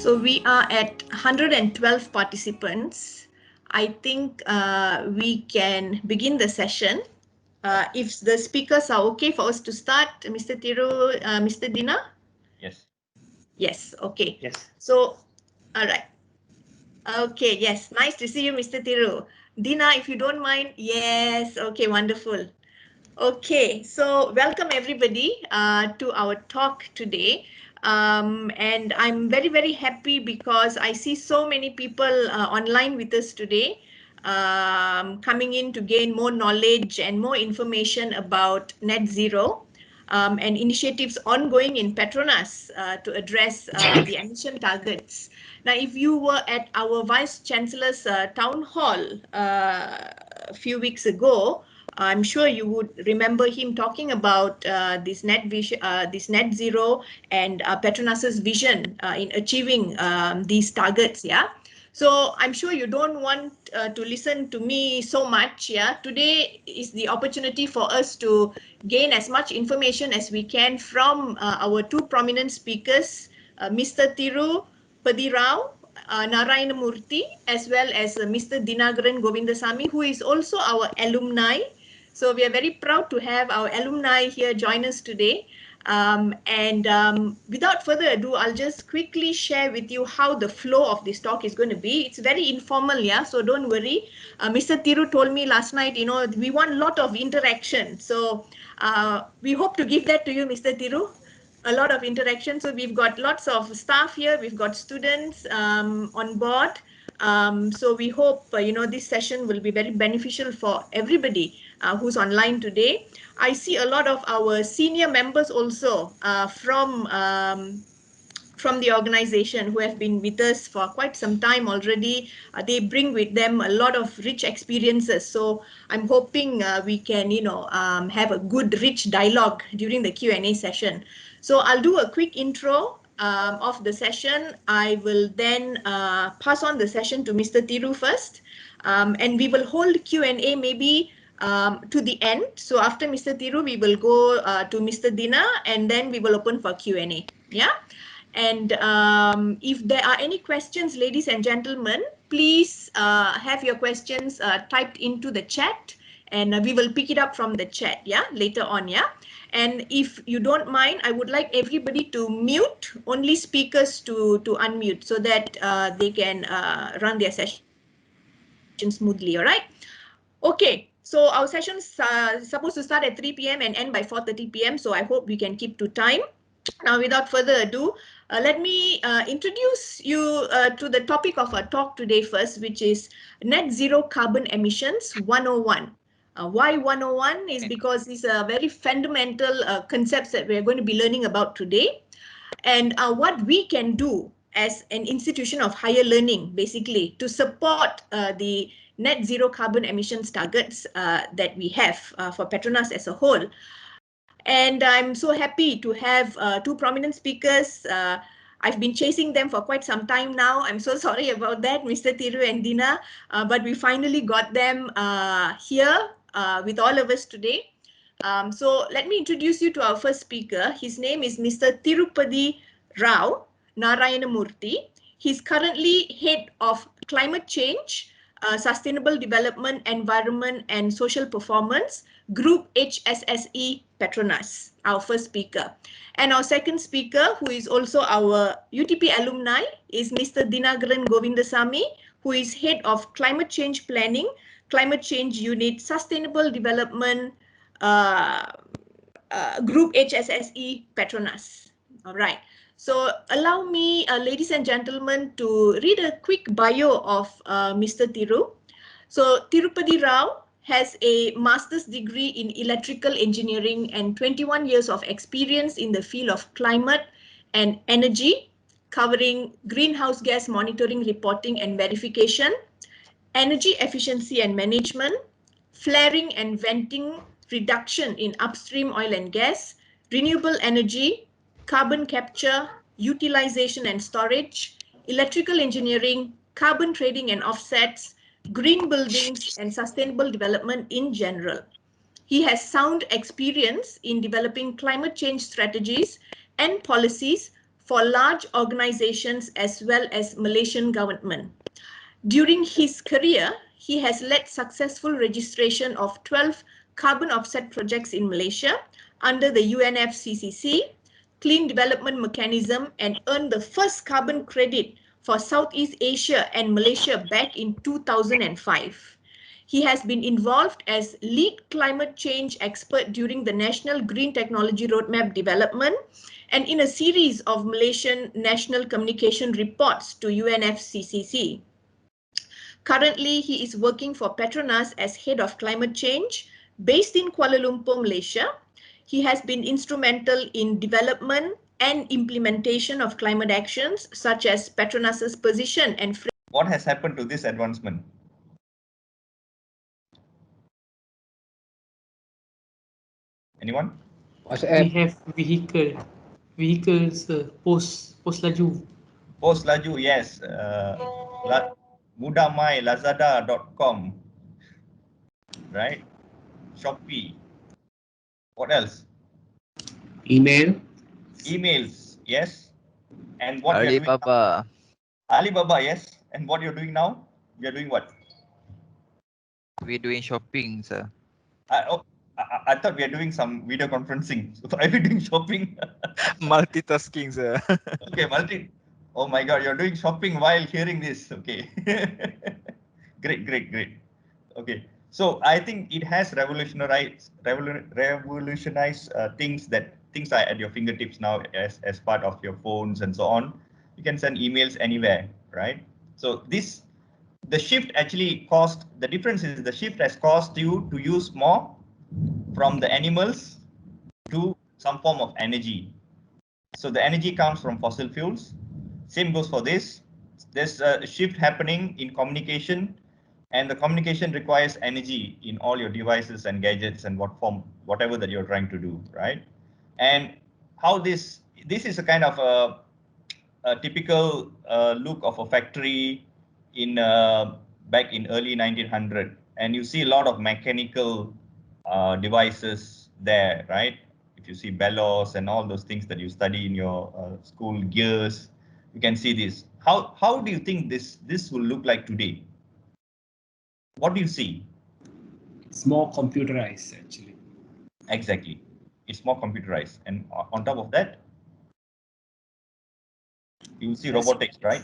So we are at 112 participants. I think we can begin the session. If the speakers are okay for us to start, Mr. Thiru, Mr. Dina? Yes. Yes, okay. Yes. So, all right. Okay, yes, nice to see you, Mr. Thiru. Dina, if you don't mind, yes, okay, wonderful. Okay, so welcome everybody to our talk today. And I'm very, very happy because I see so many people online with us today, coming in to gain more knowledge and more information about net zero and initiatives ongoing in Petronas to address the emission targets. Now, if you were at our Vice Chancellor's town hall a few weeks ago, I'm sure you would remember him talking about this net zero and Petronas's vision in achieving these targets. Yeah. So I'm sure you don't want to listen to me so much. Yeah. Today is the opportunity for us to gain as much information as we can from our two prominent speakers, Mr. Thiru Padirao Narayanamurthy, as well as Mr. Dinagaran Govindasamy, who is also our alumni. So we are very proud to have our alumni here join us today. Without further ado, I'll just quickly share with you how the flow of this talk is going to be. It's very informal, yeah, so don't worry. Mr. Thiru told me last night, you know, we want a lot of interaction. So we hope to give that to you, Mr. Thiru. A lot of interaction. So we've got lots of staff here. We've got students on board. So we hope, you know, this session will be very beneficial for everybody who's online today. I see a lot of our senior members also from the organization who have been with us for quite some time already. They bring with them a lot of rich experiences. So I'm hoping we can, you know, have a good, rich dialogue during the Q&A session. So I'll do a quick intro of the session. I will then pass on the session to Mr. Thiru first. And we will hold Q&A maybe to the end. So after Mr. Thiru, we will go to Mr. Dina, and then we will open for Q&A. Yeah. And if there are any questions, ladies and gentlemen, please have your questions typed into the chat, and we will pick it up from the chat, yeah, later on, yeah. And if you don't mind, I would like everybody to mute, only speakers to unmute, so that they can run their session smoothly, all right? Okay, so our session's supposed to start at 3 p.m. and end by 4:30 p.m. So I hope we can keep to time. Now, without further ado, let me introduce you to the topic of our talk today first, which is net zero carbon emissions 101. Why 101 is because these are very fundamental concepts that we're going to be learning about today. And what we can do as an institution of higher learning, basically, to support the net zero carbon emissions targets that we have for Petronas as a whole. And I'm so happy to have two prominent speakers. I've been chasing them for quite some time now. I'm so sorry about that, Mr. Thiru and Dina, but we finally got them here with all of us today. So let me introduce you to our first speaker. His name is Mr. Tirupati Rao Narayanamurthy. He's currently head of climate change, sustainable development, environment, and social performance, Group HSSE Petronas, our first speaker. And our second speaker, who is also our UTP alumni, is Mr. Dinagaran Govindasamy, who is head of climate change planning, climate change unit, sustainable development, Group HSSE Petronas. All right. So allow me, ladies and gentlemen, to read a quick bio of Mr. Thiru. So Tirupati Rao has a master's degree in electrical engineering and 21 years of experience in the field of climate and energy, covering greenhouse gas monitoring, reporting and verification, energy efficiency and management, flaring and venting reduction in upstream oil and gas, renewable energy, carbon capture, utilization and storage, electrical engineering, carbon trading and offsets, green buildings, and sustainable development in general. He has sound experience in developing climate change strategies and policies for large organizations as well as Malaysian government. During his career, he has led successful registration of 12 carbon offset projects in Malaysia under the UNFCCC Clean Development Mechanism and earned the first carbon credit for Southeast Asia and Malaysia back in 2005. He has been involved as lead climate change expert during the National Green Technology Roadmap development and in a series of Malaysian national communication reports to UNFCCC. Currently, he is working for Petronas as head of climate change based in Kuala Lumpur, Malaysia. He has been instrumental in development and implementation of climate actions such as Petronas's position and what has happened to this advancement? Anyone? We have vehicles post laju. Post laju, yes. Mudamai, Lazada.com, right? Shopee. What else? Emails, yes. And what you're doing now? Alibaba, yes. And what you're doing now? You're doing what? We're doing shopping, sir. I thought we are doing some video conferencing. So are we doing shopping? Multitasking, sir. Okay, Oh my God, you're doing shopping while hearing this. Okay. Great. Okay. So I think it has revolutionized things are at your fingertips now as part of your phones and so on. You can send emails anywhere, right? So the shift actually caused, the difference is the shift has caused you to use more from the animals to some form of energy. So the energy comes from fossil fuels. Same goes for this. There's a shift happening in communication, and the communication requires energy in all your devices and gadgets and whatever that you're trying to do, right? And how this is a kind of a typical look of a factory in back in early 1900, and you see a lot of mechanical devices there, right? If you see bellows and all those things that you study in your school, gears, you can see this. How do you think this will look like today? What do you see? It's more computerized, actually. Exactly. It's more computerized. And on top of that, you will see robotics, right?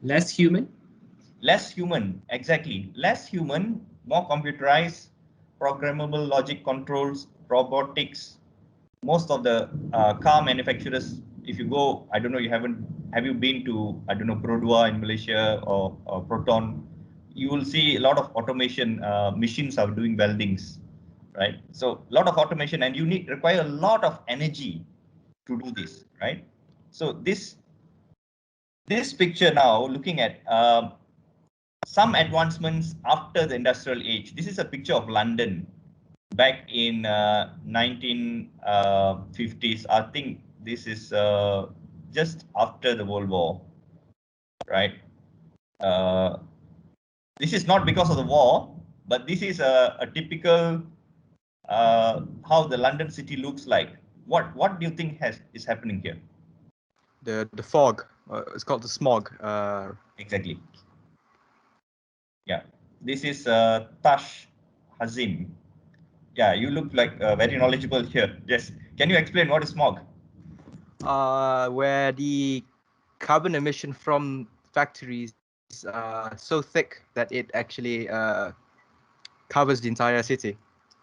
Less human? Less human, exactly. Less human, more computerized, programmable logic controls, robotics. Most of the car manufacturers, if you go, I don't know, have you been to, I don't know, Produa in Malaysia or Proton? You will see a lot of automation. Machines are doing weldings, right? So a lot of automation, and you require a lot of energy to do this, right? So this picture now, looking at some advancements after the industrial age. This is a picture of London back in 1950s. I think this is just after the World War, right? This is not because of the war, but this is a typical how the London city looks like. What do you think is happening here? The fog. It's called the smog. Exactly. Yeah, this is Tash Hazim. Yeah, you look like very knowledgeable here. Yes. Can you explain what is smog? Where the carbon emission from factories is so thick that it actually covers the entire city.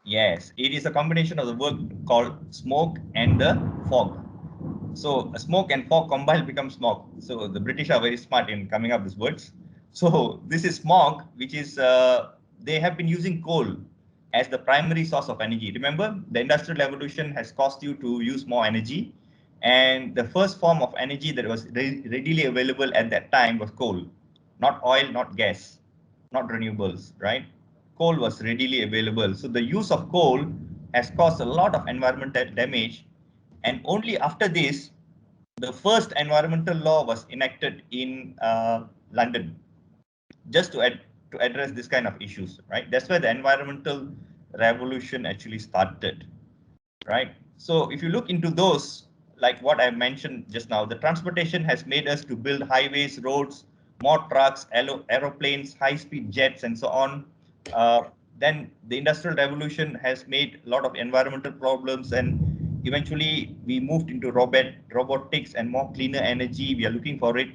Yes, it is a combination of the word called smoke and the fog. So smoke and fog combined become smog. So the British are very smart in coming up with these words. So this is smog, which is they have been using coal as the primary source of energy. Remember, the Industrial Revolution has caused you to use more energy. And the first form of energy that was readily available at that time was coal, not oil, not gas, not renewables, right? Coal was readily available. So the use of coal has caused a lot of environmental damage. And only after this, the first environmental law was enacted in London, just to address this kind of issues, right? That's where the environmental revolution actually started, right? So if you look into those, like what I mentioned just now, the transportation has made us to build highways, roads, more trucks, aeroplanes, high-speed jets, and so on. Then the Industrial Revolution has made a lot of environmental problems, and eventually we moved into robotics and more cleaner energy. We are looking for it,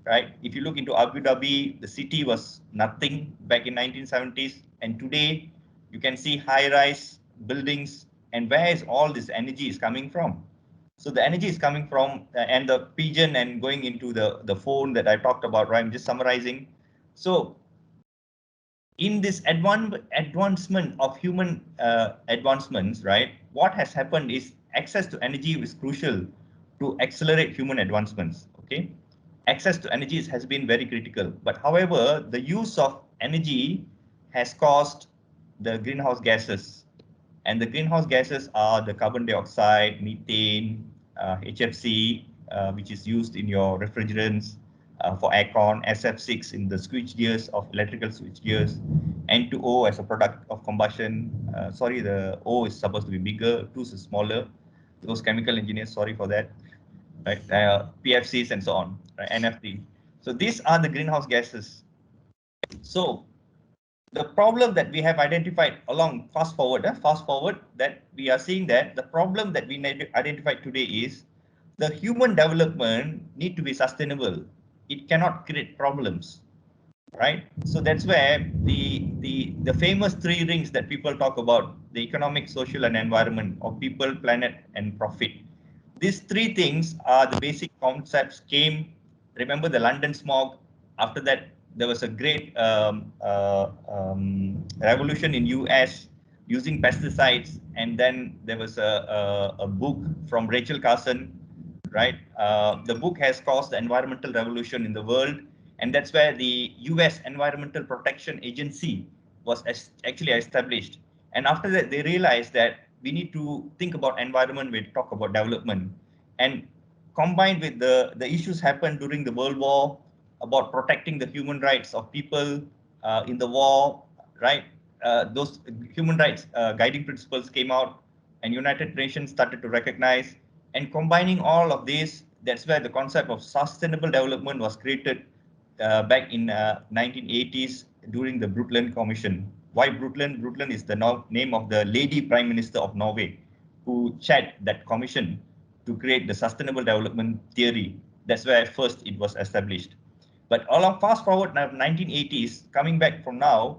right? If you look into Abu Dhabi, the city was nothing back in 1970s, and today you can see high-rise buildings. And where is all this energy is coming from? So the energy is coming from, and the pigeon and going into the phone that I talked about, right? I'm just summarizing. So in this advancement of human advancements, right? What has happened is access to energy is crucial to accelerate human advancements, okay? Access to energy has been very critical. But however, the use of energy has caused the greenhouse gases. And the greenhouse gases are the carbon dioxide, methane, HFC, which is used in your refrigerants for aircon, SF6 in the switch gears of electrical switch gears, N2O as a product of combustion. Sorry, the O is supposed to be bigger, 2 is smaller. Those chemical engineers, sorry for that. Right, PFCs and so on, right? NF3. So these are the greenhouse gases. So the problem that we have identified along fast forward that we are seeing that the problem that we identified today is the human development need to be sustainable. It cannot create problems, right? So that's where the famous 3 rings that people talk about, the economic, social, and environment, or people, planet, and profit. These 3 things are the basic concepts came. Remember the London smog. After that, there was a great revolution in US using pesticides. And then there was a book from Rachel Carson, right? The book has caused the environmental revolution in the world. And that's where the US Environmental Protection Agency was actually established. And after that, they realized that we need to think about environment, we talk about development. And combined with the issues happened during the World War about protecting the human rights of people in the war, right? Those human rights guiding principles came out, and United Nations started to recognize. And combining all of this, that's where the concept of sustainable development was created back in 1980s during the Brundtland Commission. Why Brundtland? Brundtland is the name of the lady prime minister of Norway who chaired that commission to create the sustainable development theory. That's where first it was established. But along fast forward now 1980s, coming back from now,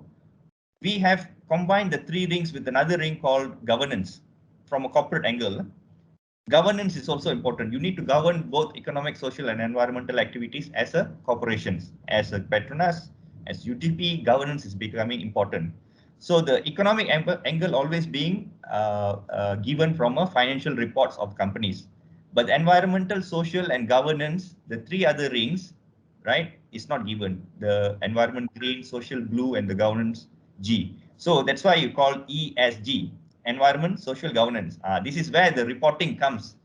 we have combined the 3 rings with another ring called governance from a corporate angle. Governance is also important. You need to govern both economic, social, and environmental activities as a corporations, as a Petronas, as UTP. Governance is becoming important. So the economic angle always being given from a financial reports of companies, but the environmental, social, and governance, the 3 other rings, right, is not given. The environment green, social blue, and the governance G. So that's why you call ESG. Environment, social, governance. This is where the reporting comes,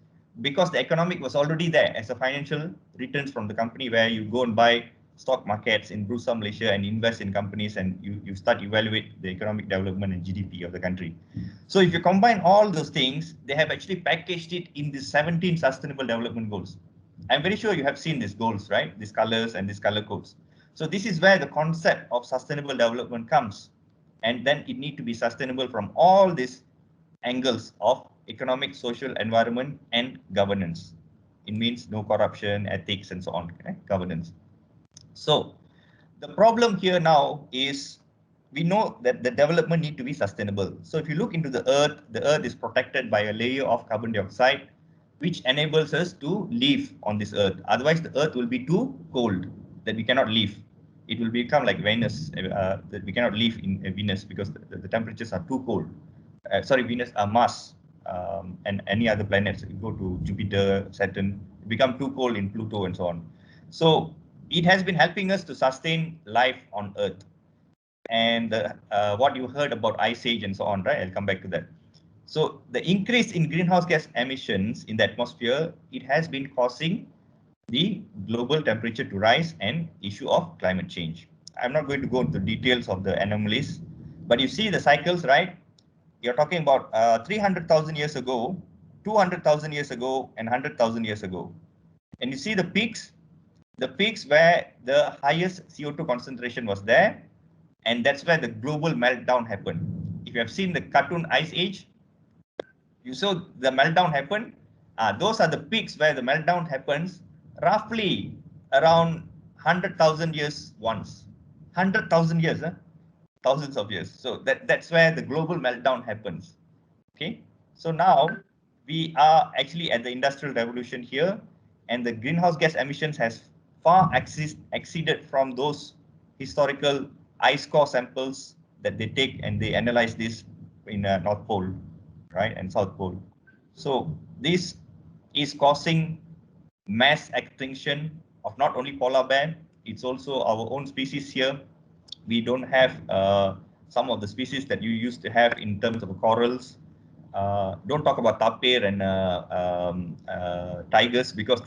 because the economic was already there as a financial returns from the company, where you go and buy stock markets in Bursa Malaysia and invest in companies, and you start evaluate the economic development and GDP of the country. So if you combine all those things, they have actually packaged it in the 17 sustainable development goals. I'm very sure you have seen these goals, right? These colors and these color codes. So this is where the concept of sustainable development comes. And then it need to be sustainable from all these angles of economic, social, environment, and governance. It means no corruption, ethics, and so on, okay? Governance. So the problem here now is we know that the development need to be sustainable. So if you look into the earth is protected by a layer of carbon dioxide, which enables us to live on this earth. Otherwise, the earth will be too cold that we cannot live. It will become like Venus, that we cannot live in Venus because the temperatures are too cold. Venus, Mars, and any other planets. You go to Jupiter, Saturn, become too cold in Pluto and so on. So it has been helping us to sustain life on Earth. And what you heard about Ice Age and so on, right? I'll come back to that. So the increase in greenhouse gas emissions in the atmosphere, it has been causing the global temperature to rise and issue of climate change. I'm not going to go into details of the anomalies, but you see the cycles, right? You're talking about 300,000 years ago, 200,000 years ago and 100,000 years ago. And you see the peaks where the highest CO2 concentration was there, and that's where the global meltdown happened. If you have seen the cartoon Ice Age, you saw the meltdown happen. Those are the peaks where the meltdown happens roughly around 100,000 years once. 100,000 years, thousands of years. So that's where the global meltdown happens. Okay, so now we are actually at the industrial revolution here, and the greenhouse gas emissions has far exceeded from those historical ice core samples that they take and they analyze this in North Pole, right, and South Pole. So this is causing mass extinction of not only polar bear, it's also our own species here. We don't have some of the species that you used to have in terms of corals. Don't talk about tapir and tigers because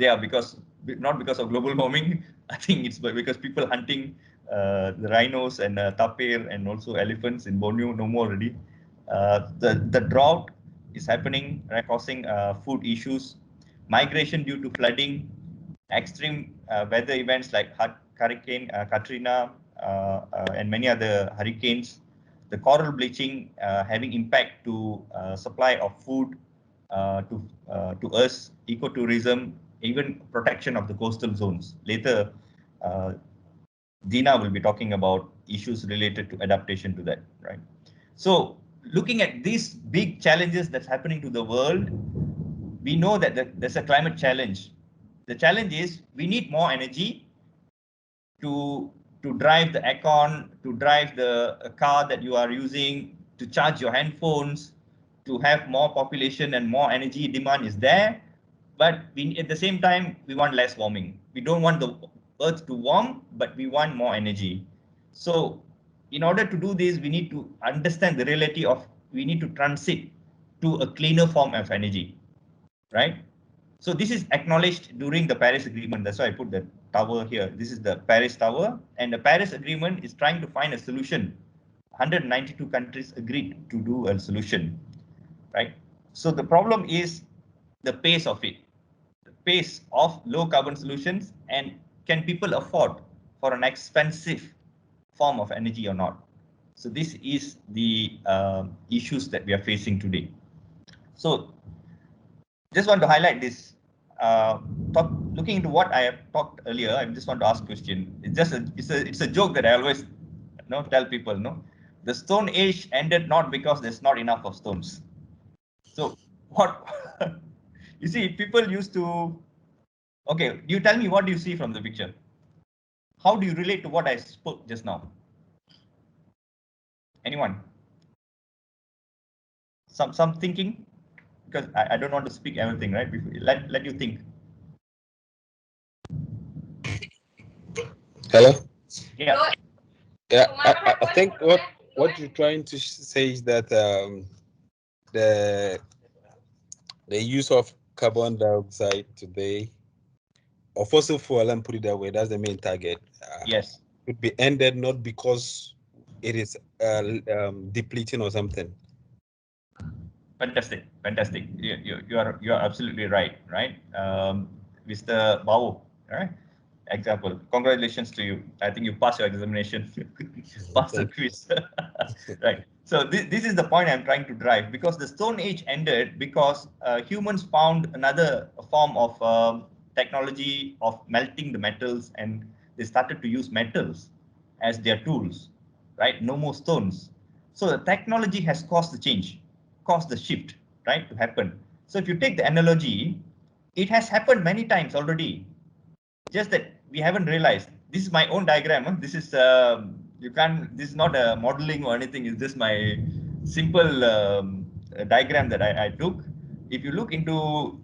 not because of global warming. I think it's because people hunting the rhinos and tapir and also elephants in Borneo no more already. The drought is happening, causing food issues, migration due to flooding, extreme weather events like Hurricane Katrina and many other hurricanes, the coral bleaching having impact to supply of food to us, ecotourism, even protection of the coastal zones. Later, Dina will be talking about issues related to adaptation to that, right? So looking at these big challenges that's happening to the world, we know that there's a climate challenge. The challenge is we need more energy to drive the aircon, to drive the car that you are using, to charge your handphones, to have more population and more energy demand is there. But at the same time, we want less warming. We don't want the earth to warm, but we want more energy. So in order to do this, we need to understand the reality of, we need to transit to a cleaner form of energy, right? So this is acknowledged during the Paris Agreement. That's why I put the tower here. This is the Paris Tower, and the Paris Agreement is trying to find a solution. 192 countries agreed to do a solution, right? So the problem is the pace of it, the pace of low carbon solutions, and can people afford for an expensive form of energy or not? So this is the issues that we are facing today. So just want to highlight this. Looking into what I have talked earlier, I just want to ask a question. It's a joke that I always tell people. The Stone Age ended not because there's not enough of stones. So what you see, people used to. Okay, you tell me, what do you see from the picture? How do you relate to what I spoke just now? Anyone? Some thinking? Because I don't want to speak everything, right? Let you think. Hello? Yeah. Yeah, I think what you're trying to say is that the use of carbon dioxide today, or fossil fuel, let me put it that way, that's the main target. Yes. Could be ended not because it is depleting or something. Fantastic. You are absolutely right, Mr. Bao, right? Example. Congratulations to you. I think you passed your examination, passed the quiz, right? So this is the point I'm trying to drive, because the Stone Age ended because humans found another form of technology of melting the metals, and they started to use metals as their tools, right? No more stones. So the technology has caused the change, caused the shift, right, to happen. So if you take the analogy, it has happened many times already, just that we haven't realized. This is my own diagram. This is this is not a modeling or anything. It's just my simple diagram that I took. If you look into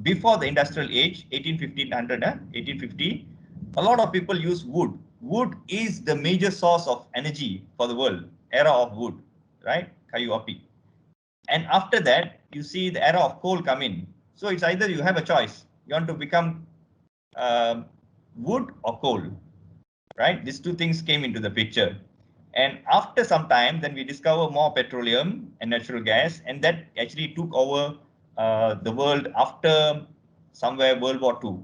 before the industrial age, 1850, a lot of people use wood. Wood is the major source of energy for the world. Era of wood, right? Kayu api. And after that, you see the era of coal come in. So it's either you have a choice. You want to become wood or coal, right? These two things came into the picture. And after some time, then we discover more petroleum and natural gas, and that actually took over the world after somewhere World War II,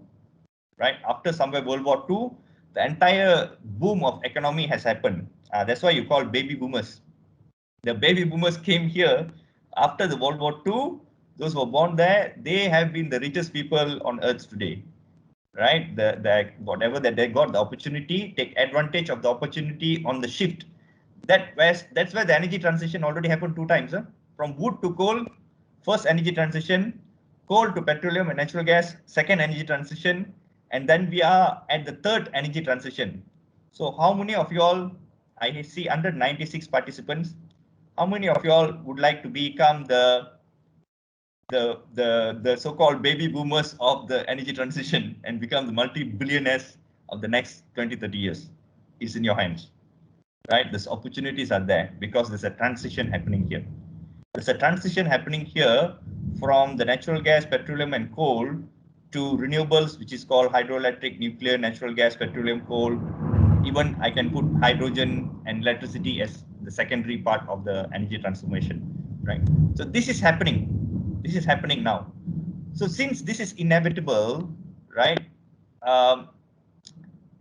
right? After somewhere World War II, the entire boom of economy has happened. That's why you call baby boomers. The baby boomers came here after the World War II. Those who were born there, they have been the richest people on earth today, right? Whatever that they got the opportunity, take advantage of the opportunity on the shift. That's where the energy transition already happened 2 times. Huh? From wood to coal, first energy transition, coal to petroleum and natural gas, second energy transition, and then we are at the third energy transition. So how many of you all, I see 196 participants, how many of you all would like to become the so-called baby boomers of the energy transition and become the multi-billionaires of the next 20-30 years? It's in your hands, right? These opportunities are there because there's a transition happening here. There's a transition happening here from the natural gas, petroleum and coal to renewables, which is called hydroelectric, nuclear, natural gas, petroleum, coal. Even I can put hydrogen and electricity as the secondary part of the energy transformation, right? So this is happening. This is happening now. So since this is inevitable, right?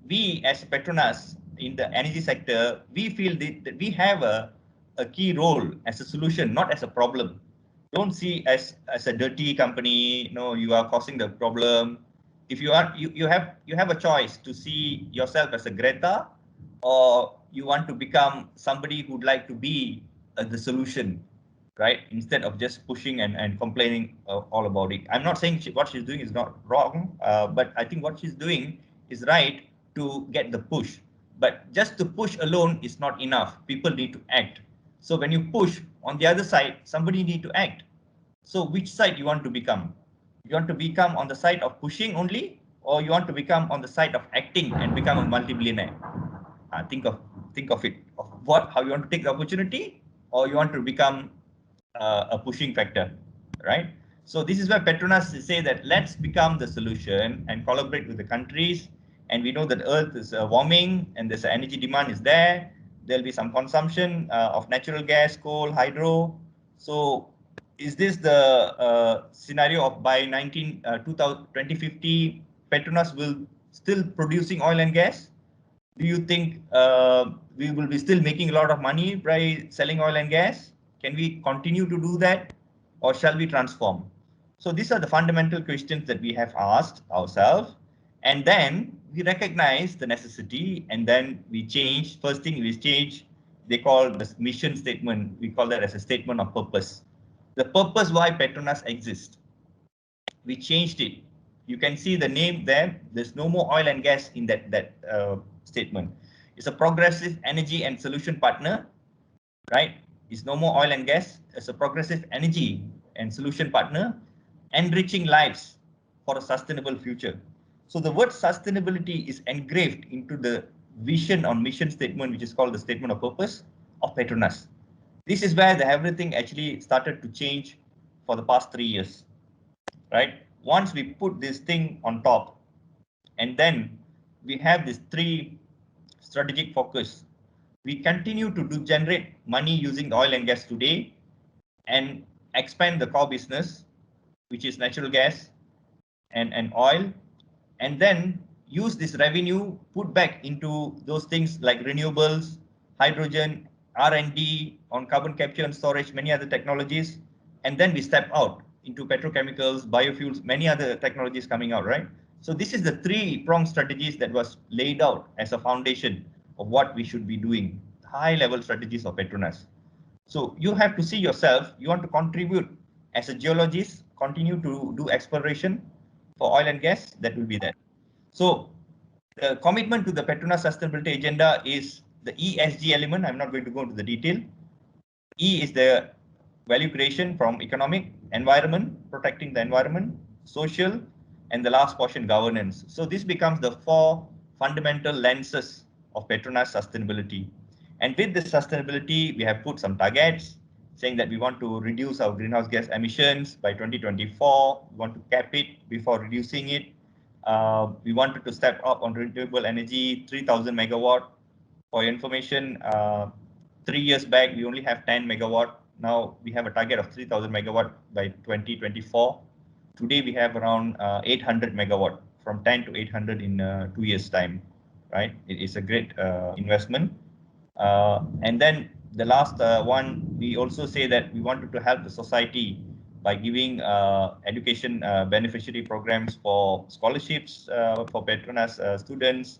We as Petronas in the energy sector, we feel that we have a key role as a solution, not as a problem. Don't see as a dirty company. No, you are causing the problem. If you are, you have a choice to see yourself as a Greta, or you want to become somebody who'd like to be the solution, right? Instead of just pushing and complaining all about it. I'm not saying what she's doing is not wrong, but I think what she's doing is right to get the push. But just to push alone is not enough. People need to act. So when you push, on the other side, somebody need to act. So which side you want to become? You want to become on the side of pushing only, or you want to become on the side of acting and become a multi-billionaire? Think of it, of how you want to take the opportunity, or you want to become a pushing factor, right? So this is where Petronas say that let's become the solution and collaborate with the countries. And we know that Earth is warming and there's energy demand is there. There'll be some consumption of natural gas, coal, hydro. So is this the scenario of by 2050, Petronas will still producing oil and gas? Do you think we will be still making a lot of money by selling oil and gas? Can we continue to do that, or shall we transform? So these are the fundamental questions that we have asked ourselves, and then we recognize the necessity, and then we change. First thing we change, they call the mission statement. We call that as a statement of purpose. The purpose why Petronas exists. We changed it. You can see the name there. There's no more oil and gas in that statement. It's a progressive energy and solution partner, right? It's no more oil and gas. It's a progressive energy and solution partner, enriching lives for a sustainable future. So the word sustainability is engraved into the vision or mission statement, which is called the statement of purpose of Petronas. This is where everything actually started to change for the past 3 years, right? Once we put this thing on top, and then we have these 3 strategic focus. We continue to generate money using oil and gas today and expand the core business, which is natural gas and oil, and then use this revenue, put back into those things like renewables, hydrogen, R&D on carbon capture and storage, many other technologies, and then we step out into petrochemicals, biofuels, many other technologies coming out, right? So this is the 3-pronged strategies that was laid out as a foundation of what we should be doing, high-level strategies of Petronas. So you have to see yourself, you want to contribute as a geologist, continue to do exploration for oil and gas, that will be that. So the commitment to the Petronas sustainability agenda is the ESG element. I'm not going to go into the detail. E is the value creation from economic, environment, protecting the environment, social, and the last portion, governance. So this becomes the 4 fundamental lenses of Petronas sustainability. And with this sustainability, we have put some targets saying that we want to reduce our greenhouse gas emissions by 2024. We want to cap it before reducing it. We wanted to step up on renewable energy, 3,000 megawatt. For your information, 3 years back, we only have 10 megawatt. Now we have a target of 3,000 megawatt by 2024. Today we have around 800 megawatt, from 10 to 800 in 2 years time, right? It is a great investment. And then the last one, we also say that we wanted to help the society by giving education beneficiary programs for scholarships for Petronas students,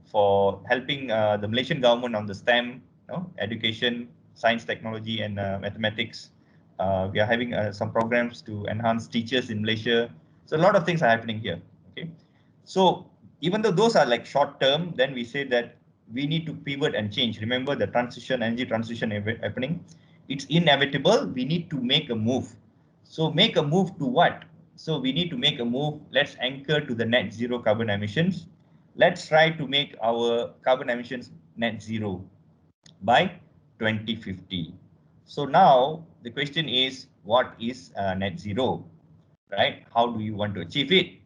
for helping the Malaysian government on the STEM, education, science, technology, and mathematics. We are having some programs to enhance teachers in Malaysia. So a lot of things are happening here. Okay, so even though those are like short term, then we say that we need to pivot and change. Remember the transition, energy transition happening. It's inevitable. We need to make a move. So make a move to what? So we need to make a move. Let's anchor to the net zero carbon emissions. Let's try to make our carbon emissions net zero by 2050. So now the question is, what is net zero, right? How do you want to achieve it?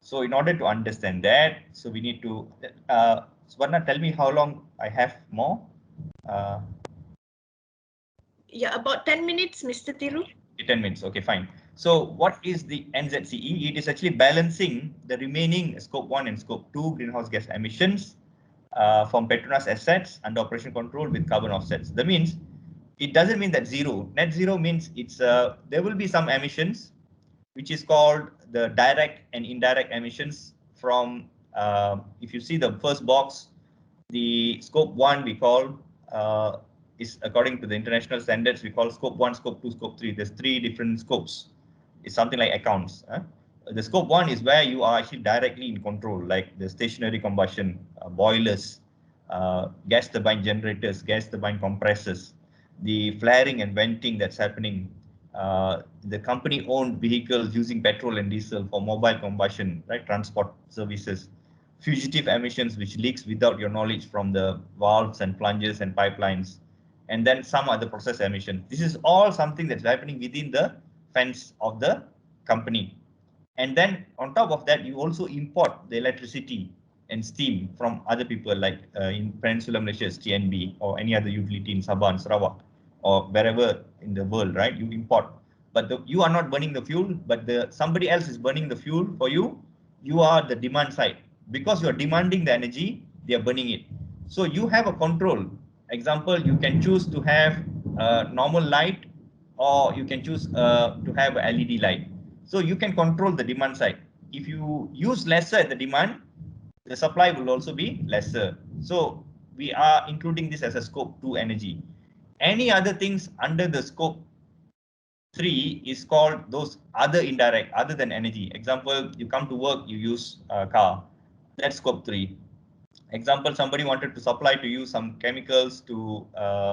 So in order to understand that, so we need to, Swarna, tell me how long I have more. Yeah, about 10 minutes, Mr. Thiru. 10 minutes, okay, fine. So what is the NZCE? It is actually balancing the remaining scope 1 and scope 2 greenhouse gas emissions from Petronas assets under operation control with carbon offsets. That means, it doesn't mean that zero. Net zero means it's there will be some emissions, which is called the direct and indirect emissions from, if you see the first box, the scope 1 we call is according to the international standards, we call scope 1, scope 2, scope 3. There's 3 different scopes. It's something like accounts. The scope 1 is where you are actually directly in control, like the stationary combustion, boilers, gas turbine generators, gas turbine compressors, the flaring and venting that's happening, the company-owned vehicles using petrol and diesel for mobile combustion, right, transport services, fugitive emissions which leaks without your knowledge from the valves and plungers and pipelines, and then some other process emissions. This is all something that's happening within the fence of the company. And then on top of that, you also import the electricity and steam from other people, like in Peninsular Malaysia, TNB, or any other utility in Sabah and Sarawak, or wherever in the world, right? You import, but you are not burning the fuel, but somebody else is burning the fuel for you. You are the demand side. Because you are demanding the energy, they are burning it. So you have a control. Example, you can choose to have normal light, or you can choose to have a LED light. So you can control the demand side. If you use lesser at the demand, the supply will also be lesser. So we are including this as a scope 2 energy. Any other things under the scope 3 is called those other indirect, other than energy. Example, you come to work, you use a car. That's scope 3. Example, somebody wanted to supply to you some chemicals to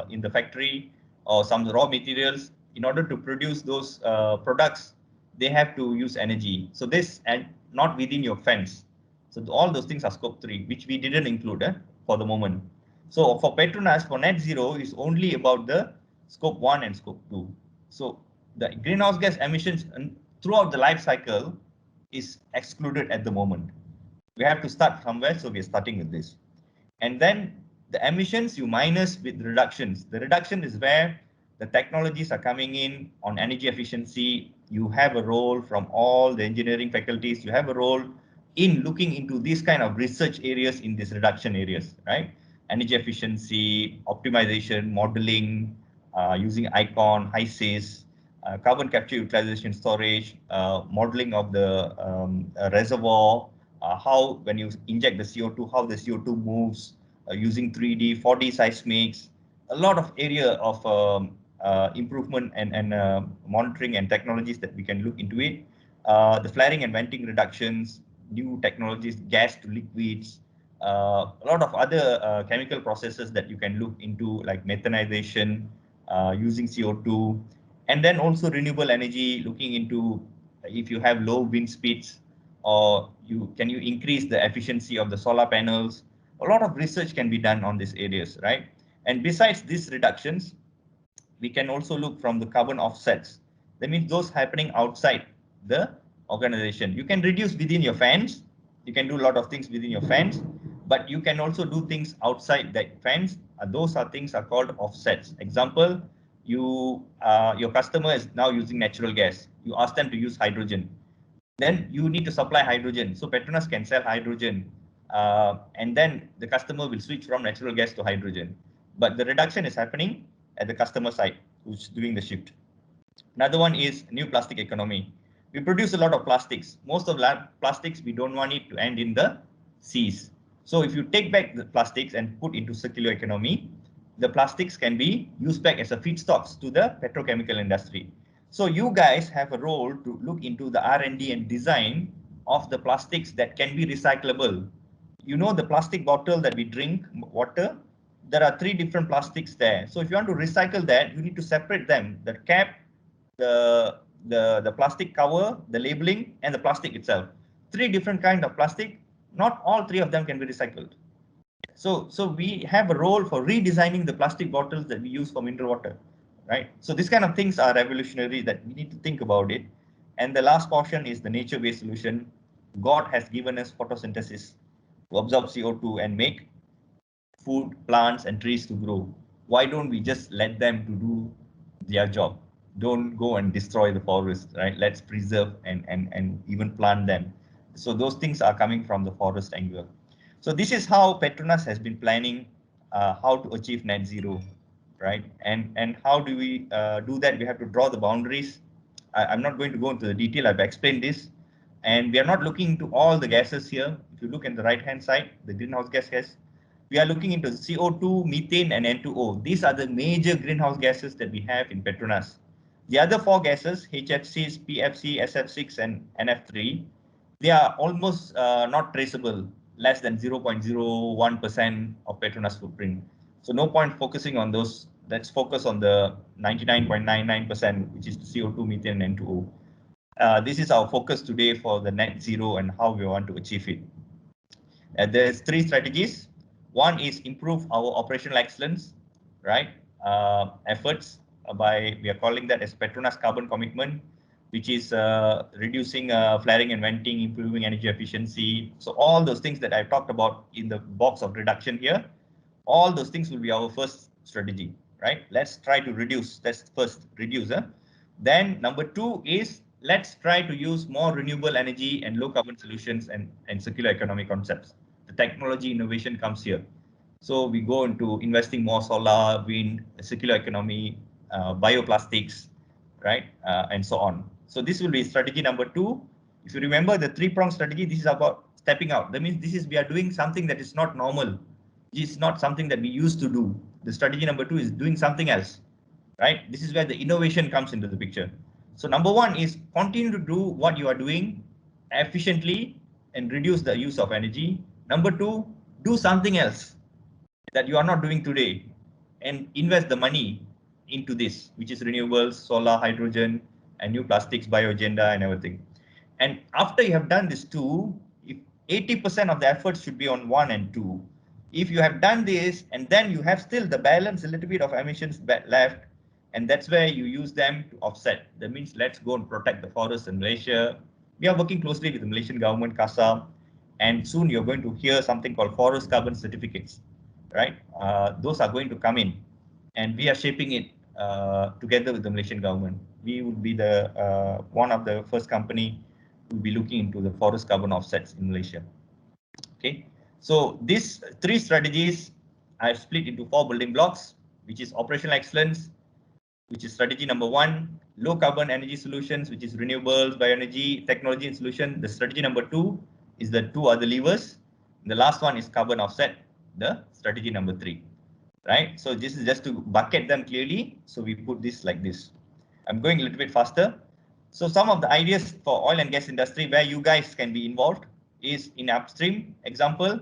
in the factory, or some raw materials. In order to produce those products, they have to use energy. So this, and not within your fence. So all those things are scope 3, which we didn't include for the moment. So for Petronas, for net zero is only about the scope 1 and scope 2. So the greenhouse gas emissions throughout the life cycle is excluded at the moment. We have to start somewhere, so we're starting with this. And then the emissions you minus with reductions. The reduction is where the technologies are coming in on energy efficiency. You have a role from all the engineering faculties. You have a role in looking into these kind of research areas in these reduction areas, right? Energy efficiency, optimization, modeling, using ICON, HYSYS, carbon capture utilization storage, modeling of the reservoir, how when you inject the CO2, how the CO2 moves, using 3D, 4D seismics, a lot of area of improvement and monitoring and technologies that we can look into it. The flaring and venting reductions, new technologies, gas to liquids, a lot of other chemical processes that you can look into, like methanization, using CO2, and then also renewable energy, looking into if you have low wind speeds, or can you increase the efficiency of the solar panels. A lot of research can be done on these areas, right? And besides these reductions, we can also look from the carbon offsets. That means those happening outside the organization. You can reduce within your fence. You can do a lot of things within your fence, but you can also do things outside that fence. Those are things are called offsets. Example, your customer is now using natural gas. You ask them to use hydrogen. Then you need to supply hydrogen. So Petronas can sell hydrogen, and then the customer will switch from natural gas to hydrogen. But the reduction is happening at the customer side, who's doing the shift. Another one is new plastic economy. We produce a lot of plastics. Most of plastics, we don't want it to end in the seas. So if you take back the plastics and put into circular economy, the plastics can be used back as a feedstocks to the petrochemical industry. So you guys have a role to look into the R&D and design of the plastics that can be recyclable. You know, the plastic bottle that we drink water, there are 3 different plastics there. So if you want to recycle that, you need to separate them, the cap, the plastic cover, the labeling, and the plastic itself. 3 different kinds of plastic. Not all 3 of them can be recycled. So we have a role for redesigning the plastic bottles that we use for mineral water, right? So these kind of things are revolutionary that we need to think about it. And the last portion is the nature-based solution. God has given us photosynthesis to absorb CO2 and make food, plants, and trees to grow. Why don't we just let them to do their job? Don't go and destroy the forest, right? Let's preserve and even plant them. So those things are coming from the forest angle. So this is how Petronas has been planning how to achieve net zero, right? And how do we do that? We have to draw the boundaries. I'm not going to go into the detail. I've explained this. And we are not looking into all the gases here. If you look at the right-hand side, the greenhouse gas, we are looking into CO2, methane, and N2O. These are the major greenhouse gases that we have in Petronas. The other 4 gases, HFCs, PFC, SF6, and NF3, they are almost not traceable, less than 0.01% of Petronas footprint. So no point focusing on those. Let's focus on the 99.99%, which is CO2, methane, and N2O. This is our focus today for the net zero and how we want to achieve it. There's 3 strategies. One is improve our operational excellence, right? Efforts we are calling that as Petronas carbon commitment, which is reducing flaring and venting, improving energy efficiency. So all those things that I've talked about in the box of reduction here, all those things will be our first strategy, right? Let's try to reduce. That's first, reduce. Then number 2 is let's try to use more renewable energy and low carbon solutions and circular economy concepts. The technology innovation comes here. So we go into investing more solar, wind, circular economy, bioplastics, right? And so on. So this will be strategy number 2. If you remember the 3-pronged strategy, this is about stepping out. That means we are doing something that is not normal. It's not something that we used to do. The strategy number 2 is doing something else, right? This is where the innovation comes into the picture. So number 1 is continue to do what you are doing efficiently and reduce the use of energy. Number 2, do something else that you are not doing today and invest the money into this, which is renewables, solar, hydrogen, and new plastics, bio agenda, and everything. And after you have done this 2, if 80% of the efforts should be on 1 and 2. If you have done this and then you have still the balance, a little bit of emissions left, and that's where you use them to offset. That means let's go and protect the forests in Malaysia. We are working closely with the Malaysian government, CASA, and soon you're going to hear something called forest carbon certificates, right? Those are going to come in, and we are shaping it together with the Malaysian government. We will be the one of the first company who will be looking into the forest carbon offsets in Malaysia. Okay, so these 3 strategies I've split into 4 building blocks, which is operational excellence, which is strategy number 1, low carbon energy solutions, which is renewables, bioenergy, technology and solution. The strategy number 2 is the 2 other levers. The last one is carbon offset, the strategy number 3, right? So this is just to bucket them clearly. So we put this like this. I'm going a little bit faster. So some of the ideas for oil and gas industry where you guys can be involved is in upstream. Example,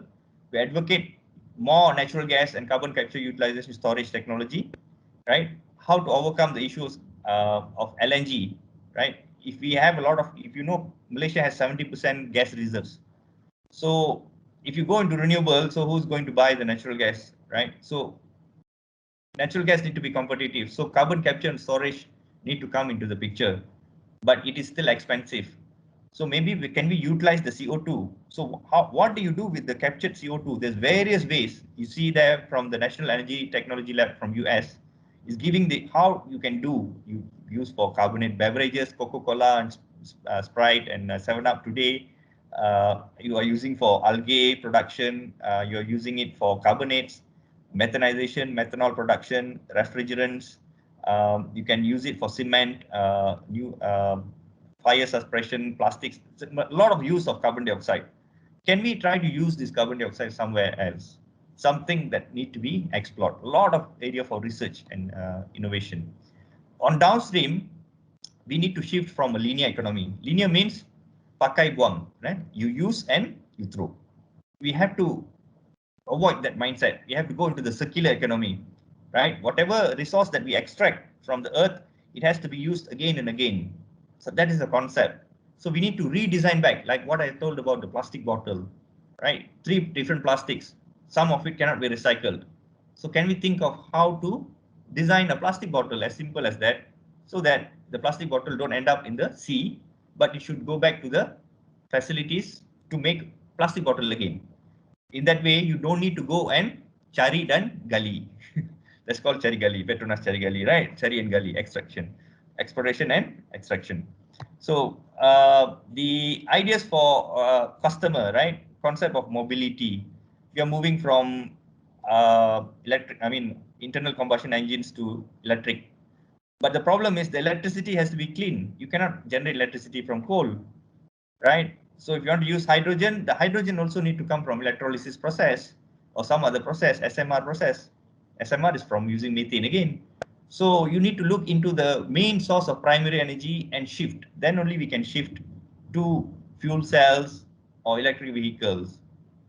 we advocate more natural gas and carbon capture utilization storage technology, right? How to overcome the issues of LNG, right? If we have a lot of, if you know, Malaysia has 70% gas reserves. So if you go into renewable, so who's going to buy the natural gas, right? So natural gas need to be competitive. So carbon capture and storage need to come into the picture, but it is still expensive. So maybe can we utilize the CO2? So what do you do with the captured CO2? There's various ways. You see there from the National Energy Technology Lab from US. is giving the how you can do you use for carbonate beverages, Coca-Cola and Sprite and 7-Up today. You are using for algae production. You are using it for carbonates, methanization, methanol production, refrigerants. You can use it for cement, fire suppression, plastics. It's a lot of use of carbon dioxide. Can we try to use this carbon dioxide somewhere else? Something that need to be explored. A lot of area for research and innovation. On downstream, we need to shift from a linear economy. Linear means pakai buang, right? You use and you throw. We have to avoid that mindset. We have to go into the circular economy, right? Whatever resource that we extract from the earth, it has to be used again and again. So that is the concept. So we need to redesign back, like what I told about the plastic bottle, right? 3 different plastics. Some of it cannot be recycled. So can we think of how to design a plastic bottle as simple as that, so that the plastic bottle don't end up in the sea, but it should go back to the facilities to make plastic bottle again. In that way, you don't need to go and cari dan gali. That's called cari gali, Petronas cari gali, right? Cari and gali, extraction, exploration and extraction. So the ideas for customer, right? Concept of mobility. We are moving from internal combustion engines to electric. But the problem is the electricity has to be clean. You cannot generate electricity from coal, right? So if you want to use hydrogen, the hydrogen also need to come from electrolysis process or some other process, SMR process. SMR is from using methane again. So you need to look into the main source of primary energy and shift. Then only we can shift to fuel cells or electric vehicles.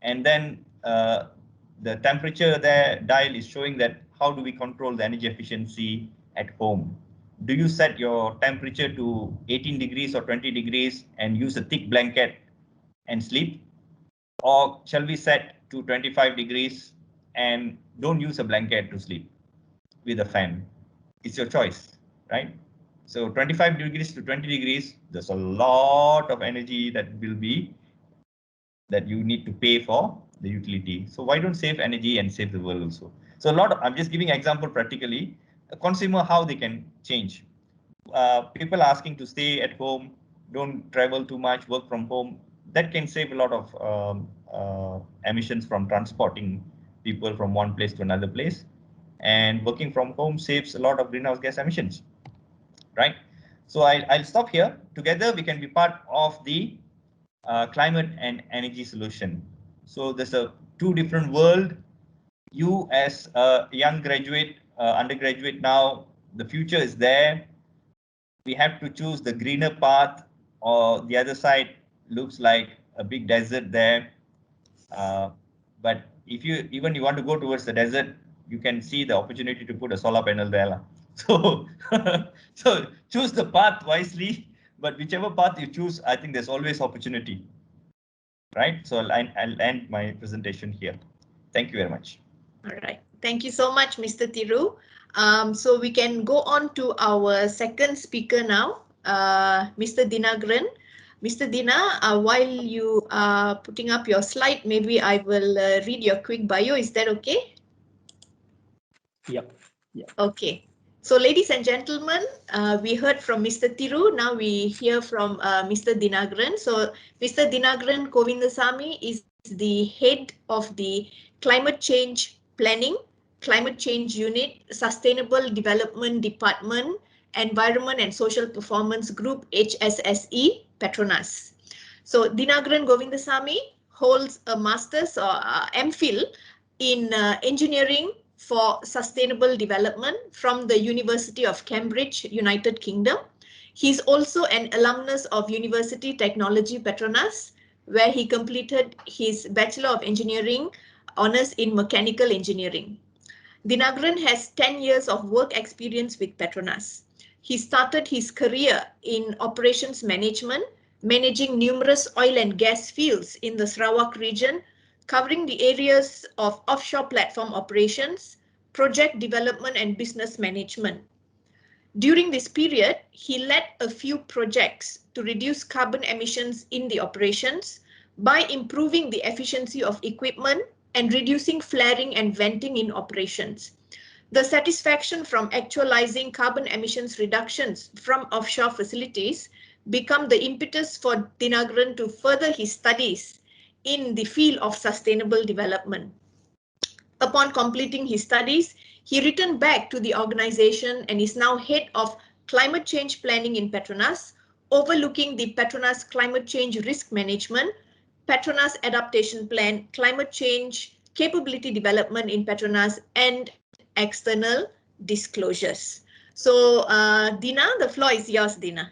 And then the temperature there dial is showing that how do we control the energy efficiency at home. Do you set your temperature to 18 degrees or 20 degrees and use a thick blanket and sleep? Or shall we set to 25 degrees and don't use a blanket to sleep with a fan? It's your choice, right? So 25 degrees to 20 degrees, there's a lot of energy that will be that you need to pay for the utility. So why don't save energy and save the world also? So I'm just giving example practically. A consumer, how they can change. People asking to stay at home, don't travel too much, work from home. That can save a lot of emissions from transporting people from one place to another place. And working from home saves a lot of greenhouse gas emissions, right? So I'll stop here. Together we can be part of the climate and energy solution. So there's a 2 different world. You as a young graduate, undergraduate now, the future is there. We have to choose the greener path, or the other side looks like a big desert there. But if you want to go towards the desert, you can see the opportunity to put a solar panel there. So, so choose the path wisely, but whichever path you choose, I think there's always opportunity, right? So I'll end my presentation here. Thank you very much. All right. Thank you so much, Mr. Thiru. So we can go on to our second speaker now, Mr. Dinagaran. Mr. Dina, while you are putting up your slide, maybe I will read your quick bio. Is that okay? Yep. Okay. So ladies and gentlemen, we heard from Mr. Thiru. Now we hear from Mr. Dinagaran. So Mr. Dinagaran Govindasamy is the head of the Climate Change Planning, Climate Change Unit, Sustainable Development Department, Environment and Social Performance Group, HSSE, Petronas. So Dinagaran Govindasamy holds a master's or MPhil in engineering for sustainable development from the University of Cambridge, United Kingdom. He's also an alumnus of University Technology Petronas, where he completed his Bachelor of Engineering honors in Mechanical Engineering. Dinagaran has 10 years of work experience with Petronas. He started his career in operations management, managing numerous oil and gas fields in the Sarawak region, covering the areas of offshore platform operations, project development and business management. During this period, he led a few projects to reduce carbon emissions in the operations by improving the efficiency of equipment and reducing flaring and venting in operations. The satisfaction from actualizing carbon emissions reductions from offshore facilities become the impetus for Dinagaran to further his studies in the field of sustainable development. Upon completing his studies, he returned back to the organization and is now head of climate change planning in Petronas, overlooking the Petronas climate change risk management, Petronas adaptation plan, climate change capability development in Petronas, and external disclosures. So, Dina, the floor is yours, Dina.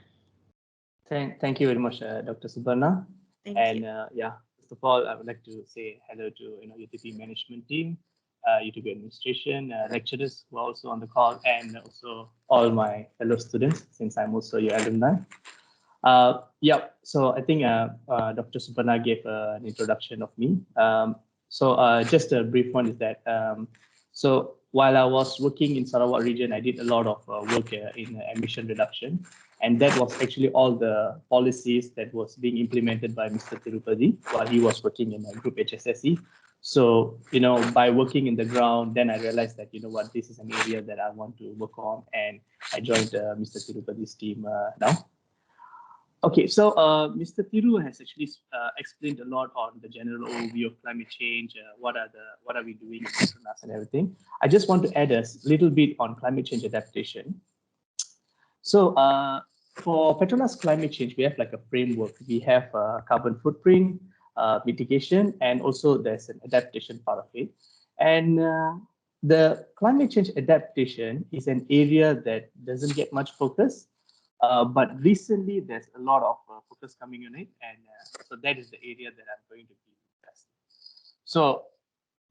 Thank you very much, Dr. Subarna. Thank and you. First of all, I would like to say hello to UTP management team, UTP administration, lecturers who are also on the call, and also all my fellow students, since I'm also your alumni. So I think Dr. Subarna gave an introduction of me. Just a brief one is that, so while I was working in Sarawak region, I did a lot of work in emission reduction. And that was actually all the policies that was being implemented by Mr. Tirupati while he was working in Group HSSE. So, by working in the ground, then I realized that, this is an area that I want to work on. And I joined Mr. Tirupati's team now. Okay, so Mr. Thiru has actually explained a lot on the general overview of climate change, what are we doing in Petronas and everything. I just want to add a little bit on climate change adaptation. So for Petronas climate change, we have like a framework. We have carbon footprint, mitigation, and also there's an adaptation part of it. And the climate change adaptation is an area that doesn't get much focus. But recently, there's a lot of focus coming on it, and so that is the area that I'm going to be discussing. So,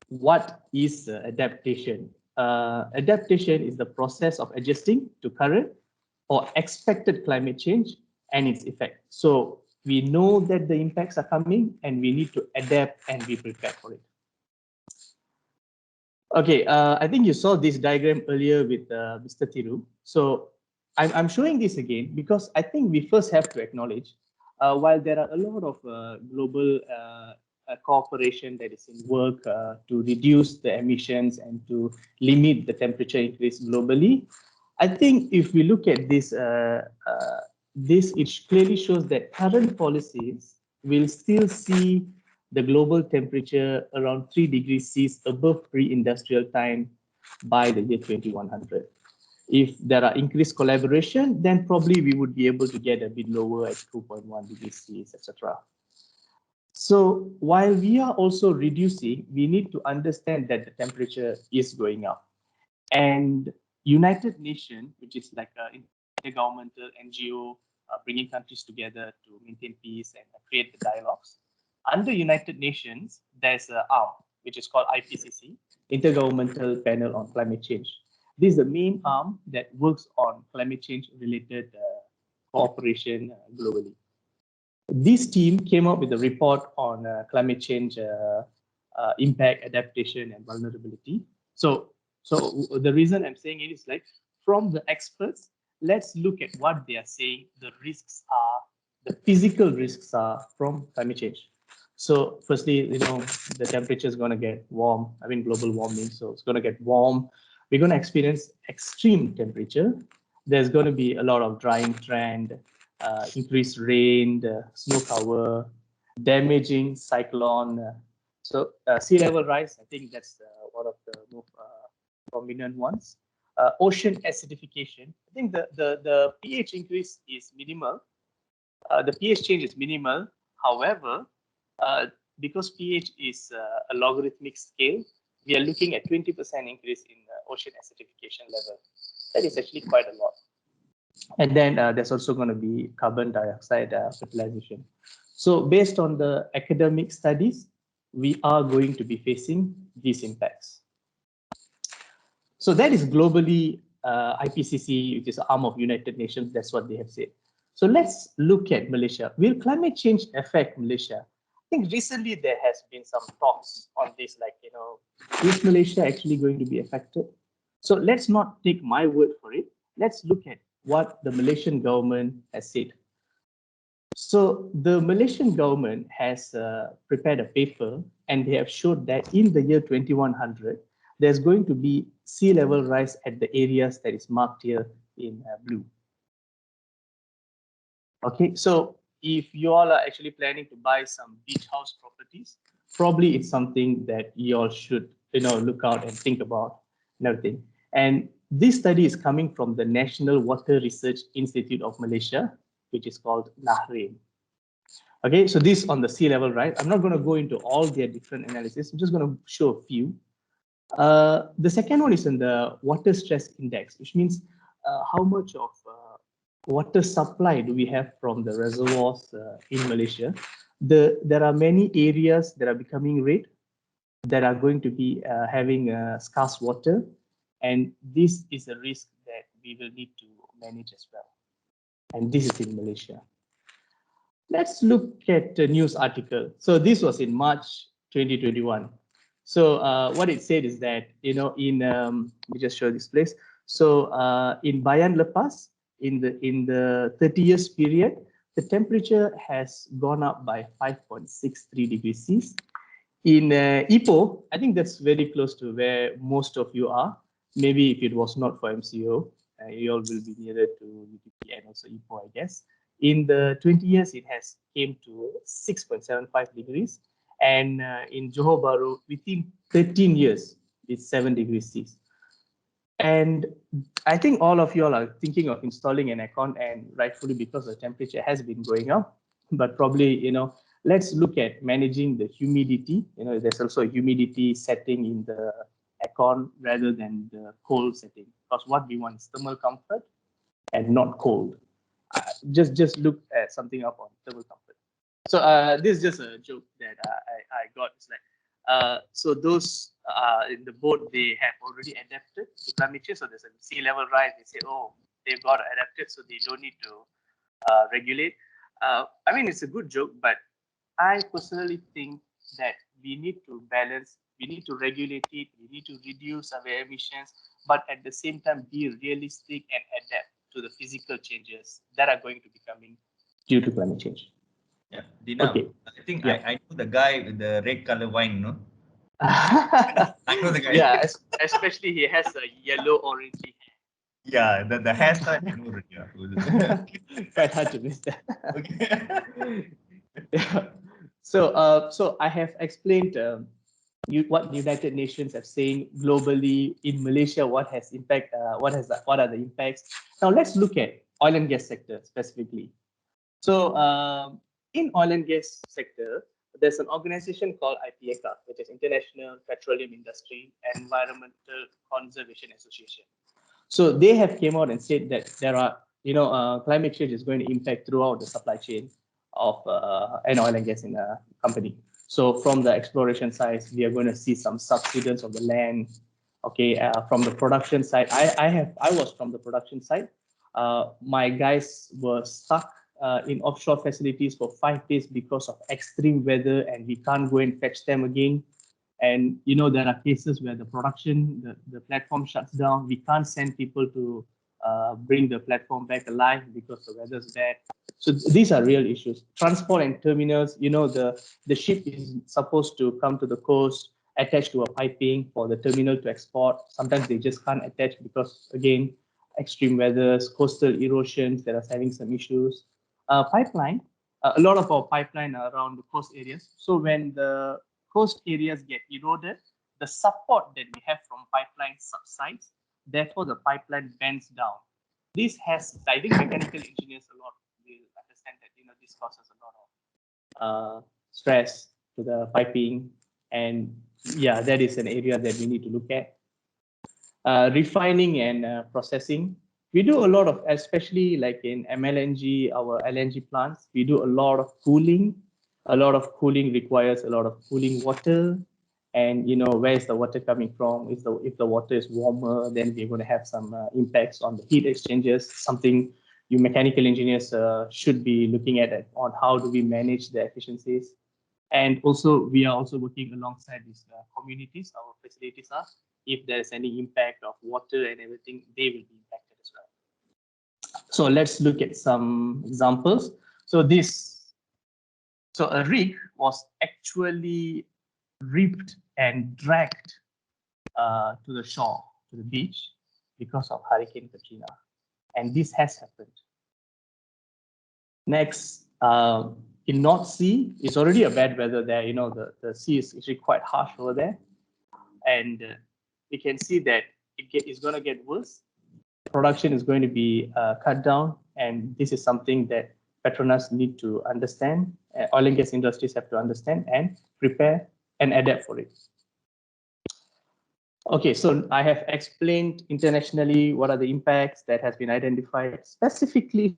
what is adaptation? Adaptation is the process of adjusting to current or expected climate change and its effect. So, we know that the impacts are coming, and we need to adapt and be prepared for it. Okay, I think you saw this diagram earlier with Mr. Thiru. So, I'm showing this again because I think we first have to acknowledge, while there are a lot of global cooperation that is in work to reduce the emissions and to limit the temperature increase globally, I think if we look at this, it clearly shows that current policies will still see the global temperature around 3 degrees C above pre-industrial time by the year 2100. If there are increased collaboration, then probably we would be able to get a bit lower at 2.1 degrees C, etc. So while we are also reducing, we need to understand that the temperature is going up. And United Nations, which is like an intergovernmental NGO bringing countries together to maintain peace and create the dialogues. Under United Nations, there's an arm, which is called IPCC, Intergovernmental Panel on Climate Change. This is the main arm that works on climate change related cooperation globally. This team came up with a report on climate change impact, adaptation, and vulnerability. So the reason I'm saying it is like, from the experts, let's look at what they are saying the risks are, the physical risks are from climate change. So firstly, the temperature is going to get warm. I mean, global warming, so it's going to get warm. We're going to experience extreme temperature. There's going to be a lot of drying trend, increased rain, snow cover, damaging cyclone. So sea level rise, I think that's one of the most prominent ones. Ocean acidification. I think the pH increase is minimal. The pH change is minimal. However, because pH is a logarithmic scale, we are looking at 20% increase in ocean acidification level. That is actually quite a lot. And then there's also going to be carbon dioxide fertilization. So based on the academic studies, we are going to be facing these impacts. So that is globally IPCC, which is an arm of United Nations. That's what they have said. So let's look at Malaysia. Will climate change affect Malaysia? I think recently there has been some talks on this, like, is Malaysia actually going to be affected? So let's not take my word for it. Let's look at what the Malaysian government has said. So the Malaysian government has prepared a paper, and they have showed that in the year 2100, there's going to be sea level rise at the areas that is marked here in blue. Okay, so if you all are actually planning to buy some beach house properties, probably it's something that you all should, look out and think about and everything. And this study is coming from the National Water Research Institute of Malaysia, which is called NAHRIM. Okay, so this on the sea level, right? I'm not going to go into all their different analysis. I'm just going to show a few. The second one is in the water stress index, which means how much of water supply do we have from the reservoirs in Malaysia. There are many areas that are becoming red, that are going to be having scarce water, and this is a risk that we will need to manage as well. And this is in Malaysia. Let's look at the news article. So this was in March 2021. So what it said is that, let me just show this place. So in Bayan Lepas, in the 30 years period, the temperature has gone up by 5.63 degrees Celsius. In Ipoh, I think that's very close to where most of you are. Maybe if it was not for MCO, you all will be nearer to UTP and also Ipoh, I guess. In the 20 years, it has came to 6.75 degrees. And in Johor Bahru, within 13 years, it's 7 degrees Celsius. And I think all of you all are thinking of installing an aircon, and rightfully because the temperature has been going up. But probably, let's look at managing the humidity. There's also a humidity setting in the aircon rather than the cold setting, because what we want is thermal comfort and not cold. Just look at something up on thermal comfort. So this is just a joke that I got. It's like, so those in the boat, they have already adapted to climate change. So there's a sea level rise. They say, oh, they've got adapted, so they don't need to regulate. I mean, it's a good joke, but I personally think that we need to balance, we need to regulate it, we need to reduce our emissions, but at the same time be realistic and adapt to the physical changes that are going to be coming due to climate change. Yeah, Dina, okay. I think yeah. I know the guy with the red color wine, no? I know the guy. Yeah, especially he has a yellow orangey hair. Yeah, the hairstyle. Quite hard to miss that. Okay. So I have explained what United Nations have saying globally. In Malaysia, what has impact? What are the impacts? Now let's look at oil and gas sector specifically. So in oil and gas sector, there's an organization called IPECA, which is International Petroleum Industry Environmental Conservation Association. So they have came out and said that there are, climate change is going to impact throughout the supply chain of an oil and gas in a company. So from the exploration side, we are going to see some subsidence of the land. Okay, from the production side, I was from the production side. My guys were stuck in offshore facilities for 5 days because of extreme weather, and we can't go and fetch them again. And there are cases where the production, the platform shuts down. We can't send people to bring the platform back alive because the weather's bad. So these are real issues. Transport and terminals, the ship is supposed to come to the coast, attached to a piping for the terminal to export. Sometimes they just can't attach because, again, extreme weathers, coastal erosions that are having some issues. Pipeline, a lot of our pipeline are around the coast areas. So when the coast areas get eroded, the support that we have from pipeline subsides, therefore the pipeline bends down. This has, I think mechanical engineers a lot will understand that this causes a lot of stress to the piping, and yeah, that is an area that we need to look at. Refining and processing. We do a lot of, especially like in MLNG, our LNG plants, we do a lot of cooling. A lot of cooling requires a lot of cooling water. And where is the water coming from? If the water is warmer, then we're going to have some impacts on the heat exchangers, something you mechanical engineers should be looking at on how do we manage the efficiencies. And also, we are also working alongside these communities, our facilities are. If there's any impact of water and everything, they will be impacted as well. So let's look at some examples. So a rig was actually ripped and dragged to the shore, to the beach because of Hurricane Katrina. And this has happened. Next, in North Sea, it's already a bad weather there. You know, the sea is actually quite harsh over there. And we can see that it's going to get worse. Production is going to be cut down. And this is something that Petronas need to understand. Oil and gas industries have to understand and prepare and adapt for it. Okay, so I have explained internationally what are the impacts that has been identified specifically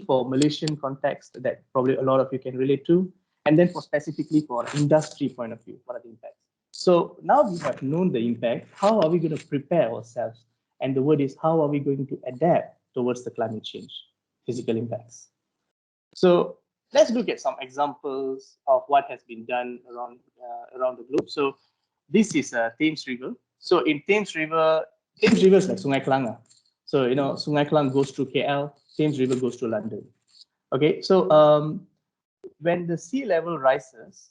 for Malaysian context that probably a lot of you can relate to, and then for specifically for industry point of view, what are the impacts? So now we have known the impact, how are we going to prepare ourselves? And the word is, how are we going to adapt towards the climate change, physical impacts? So let's look at some examples of what has been done around the globe. So this is Thames River. So in Thames River is like Sungai Kelang. So, you know, Sungai Kelang goes through KL, Thames River goes to London. Okay, so when the sea level rises,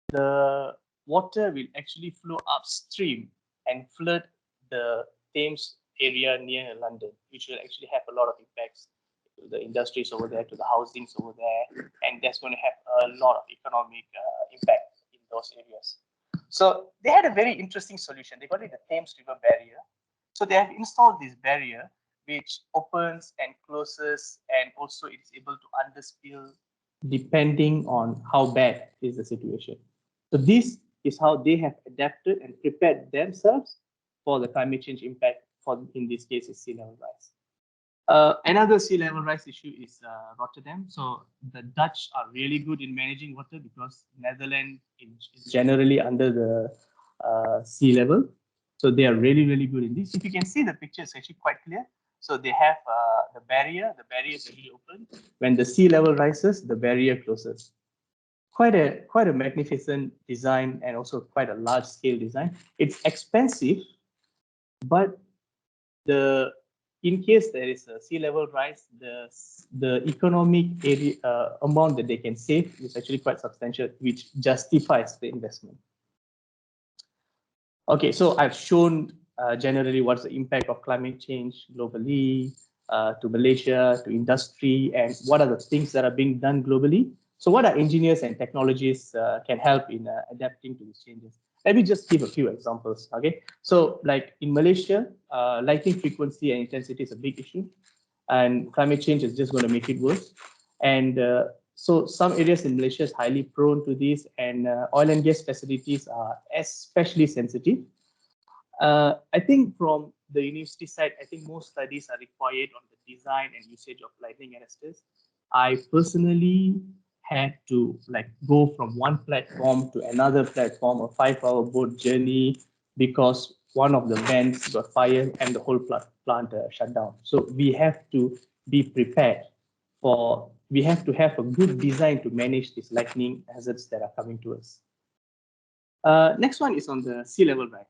the water will actually flow upstream and flood the Thames area near London, which will actually have a lot of impacts to the industries over there, to the housings over there, and that's going to have a lot of economic impact in those areas. So they had a very interesting solution. They call it the Thames River Barrier. So they have installed this barrier which opens and closes, and also it's able to underspill depending on how bad is the situation. So this is how they have adapted and prepared themselves for the climate change impact, for in this case is sea level rise. Another sea level rise issue is Rotterdam. So the Dutch are really good in managing water because Netherlands is generally under the sea level. So they are really, really good in this. If you can see the picture, it's actually quite clear. So they have the barrier is really open. When the sea level rises, the barrier closes. Quite a magnificent design and also quite a large scale design. It's expensive, but in case there is a sea level rise, the economic area, amount that they can save is actually quite substantial, which justifies the investment. Okay, so I've shown generally what's the impact of climate change globally, to Malaysia, to industry, and what are the things that are being done globally. So what are engineers and technologists can help in adapting to these changes? Let me just give a few examples, okay? So like in Malaysia, lighting frequency and intensity is a big issue, and climate change is just going to make it worse. And so some areas in Malaysia is highly prone to this, and oil and gas facilities are especially sensitive. I think from the university side, I think most studies are required on the design and usage of lightning arresters. I personally had to like go from one platform to another platform, a 5-hour boat journey, because one of the vents got fired and the whole plant shut down. So we have to be prepared for, we have to have a good design to manage these lightning hazards that are coming to us. Next one is on the sea level rise.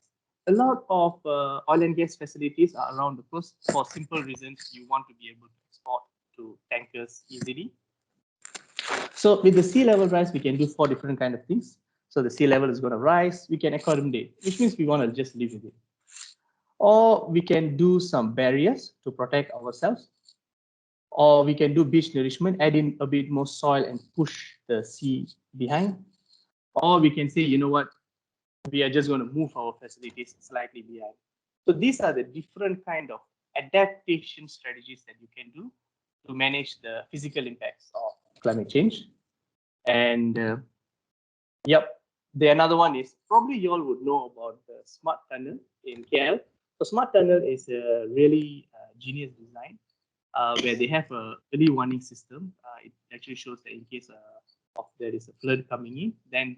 A lot of oil and gas facilities are around the coast for simple reasons. You want to be able to export to tankers easily. So with the sea level rise, we can do 4 different kind of things. So the sea level is going to rise. We can accommodate, which means we want to just live with it. Or we can do some barriers to protect ourselves. Or we can do beach nourishment, add in a bit more soil and push the sea behind. Or we can say, you know what, we are just going to move our facilities slightly behind. So these are the different kind of adaptation strategies that you can do to manage the physical impacts of climate change. And yep, the another one is probably you all would know about the smart tunnel in KL. So smart tunnel is a really genius design where they have a early warning system. It actually shows that in case of there is a flood coming in, then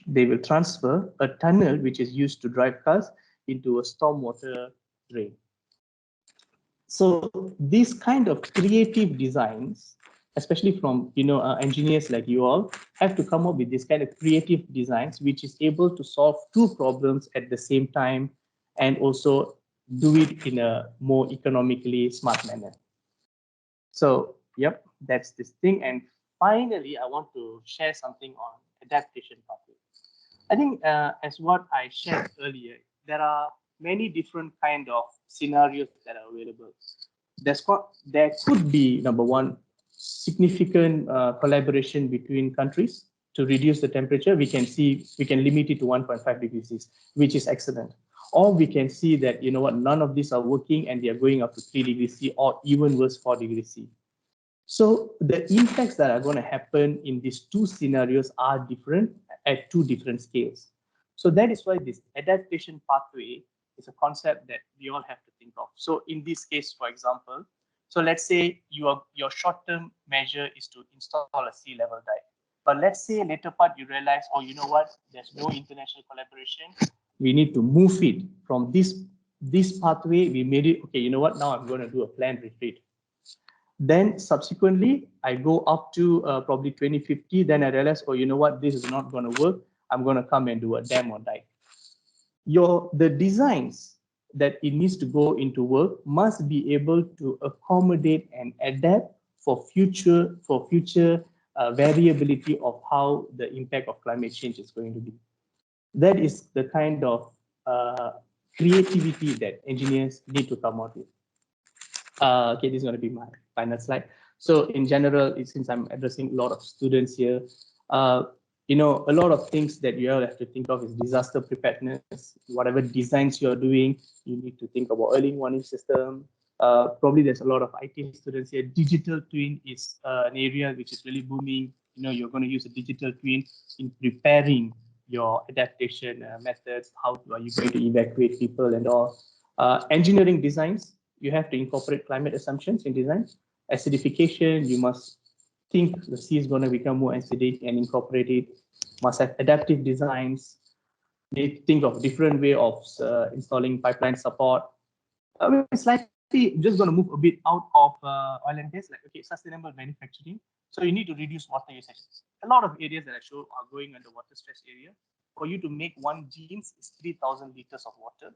they will transfer a tunnel which is used to drive cars into a stormwater drain. So these kind of creative designs, especially from engineers like you all, have to come up with this kind of creative designs which is able to solve 2 problems at the same time and also do it in a more economically smart manner. So yep, that's this thing. And finally, I want to share something on adaptation pathway. I think as what I shared earlier, there are many different kind of scenarios that are available. There could be, number one, significant collaboration between countries to reduce the temperature. We can limit it to 1.5 degrees C, which is excellent. Or we can see that, you know what, none of these are working and they are going up to 3 degrees C or even worse, 4 degrees C. So the impacts that are going to happen in these two scenarios are different at two different scales. So that is why this adaptation pathway is a concept that we all have to think of. So in this case, for example, so let's say your short-term measure is to install a sea level dive. But let's say later part you realize, oh, you know what, there's no international collaboration. We need to move it from this pathway. We made it, okay, you know what, now I'm going to do a planned retreat. Then subsequently, I go up to probably 2050. Then I realize, oh, you know what, this is not going to work. I'm going to come and do a dam or dive. The designs that it needs to go into work must be able to accommodate and adapt for future variability of how the impact of climate change is going to be. That is the kind of creativity that engineers need to come out with. Okay, this is going to be my final slide. So in general, since I'm addressing a lot of students here, you know, a lot of things that you all have to think of is disaster preparedness. Whatever designs you're doing, you need to think about early warning system. Probably there's a lot of IT students here. Digital twin is an area which is really booming. You know, you're going to use a digital twin in preparing your adaptation methods. How are you going to evacuate people and all? Engineering designs, you have to incorporate climate assumptions in design. Acidification, you must think the sea is going to become more acidic and incorporate it. Must have adaptive designs. They think of different way of installing pipeline support. Slightly just going to move a bit out of oil and gas, like, okay, sustainable manufacturing. So you need to reduce water usage. A lot of areas that I showed are going under water stress area. For you to make one jeans is 3,000 liters of water.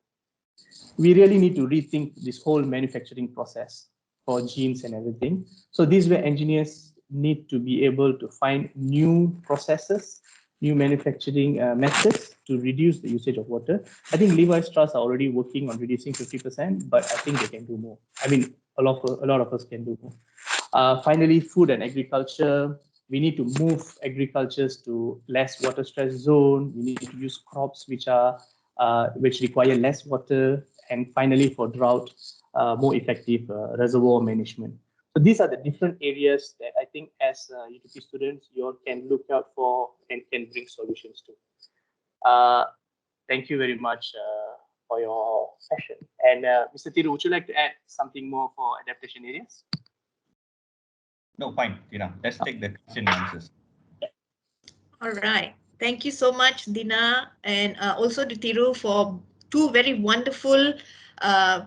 We really need to rethink this whole manufacturing process for jeans and everything. So these where engineers need to be able to find new processes, new manufacturing methods to reduce the usage of water. I think Levi Strauss are already working on reducing 50%, but I think they can do more. I mean, a lot of us can do more. Finally, food and agriculture. We need to move agricultures to less water stress zone. We need to use crops which require less water. And finally, for drought, more effective reservoir management. So these are the different areas that I think as UTP students, you all can look out for and can bring solutions to. Thank you very much for your session. And Mr. Thiru, would you like to add something more for adaptation areas? No, fine. Let's take the question and answers. All right. Thank you so much, Dina, and also to Thiru for two very wonderful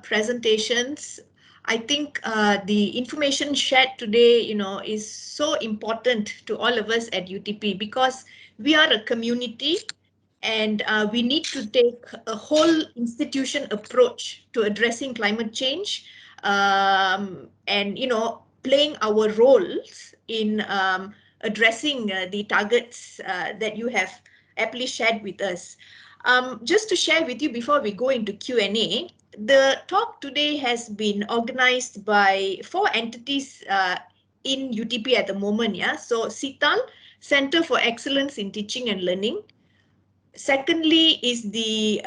presentations. I think the information shared today, is so important to all of us at UTP because we are a community and we need to take a whole institution approach to addressing climate change and, playing our roles in addressing the targets that you have aptly shared with us. Just to share with you before we go into Q&A, the talk today has been organized by 4 entities in UTP at the moment. Yeah, so CITAL, Center for Excellence in Teaching and Learning. Secondly is the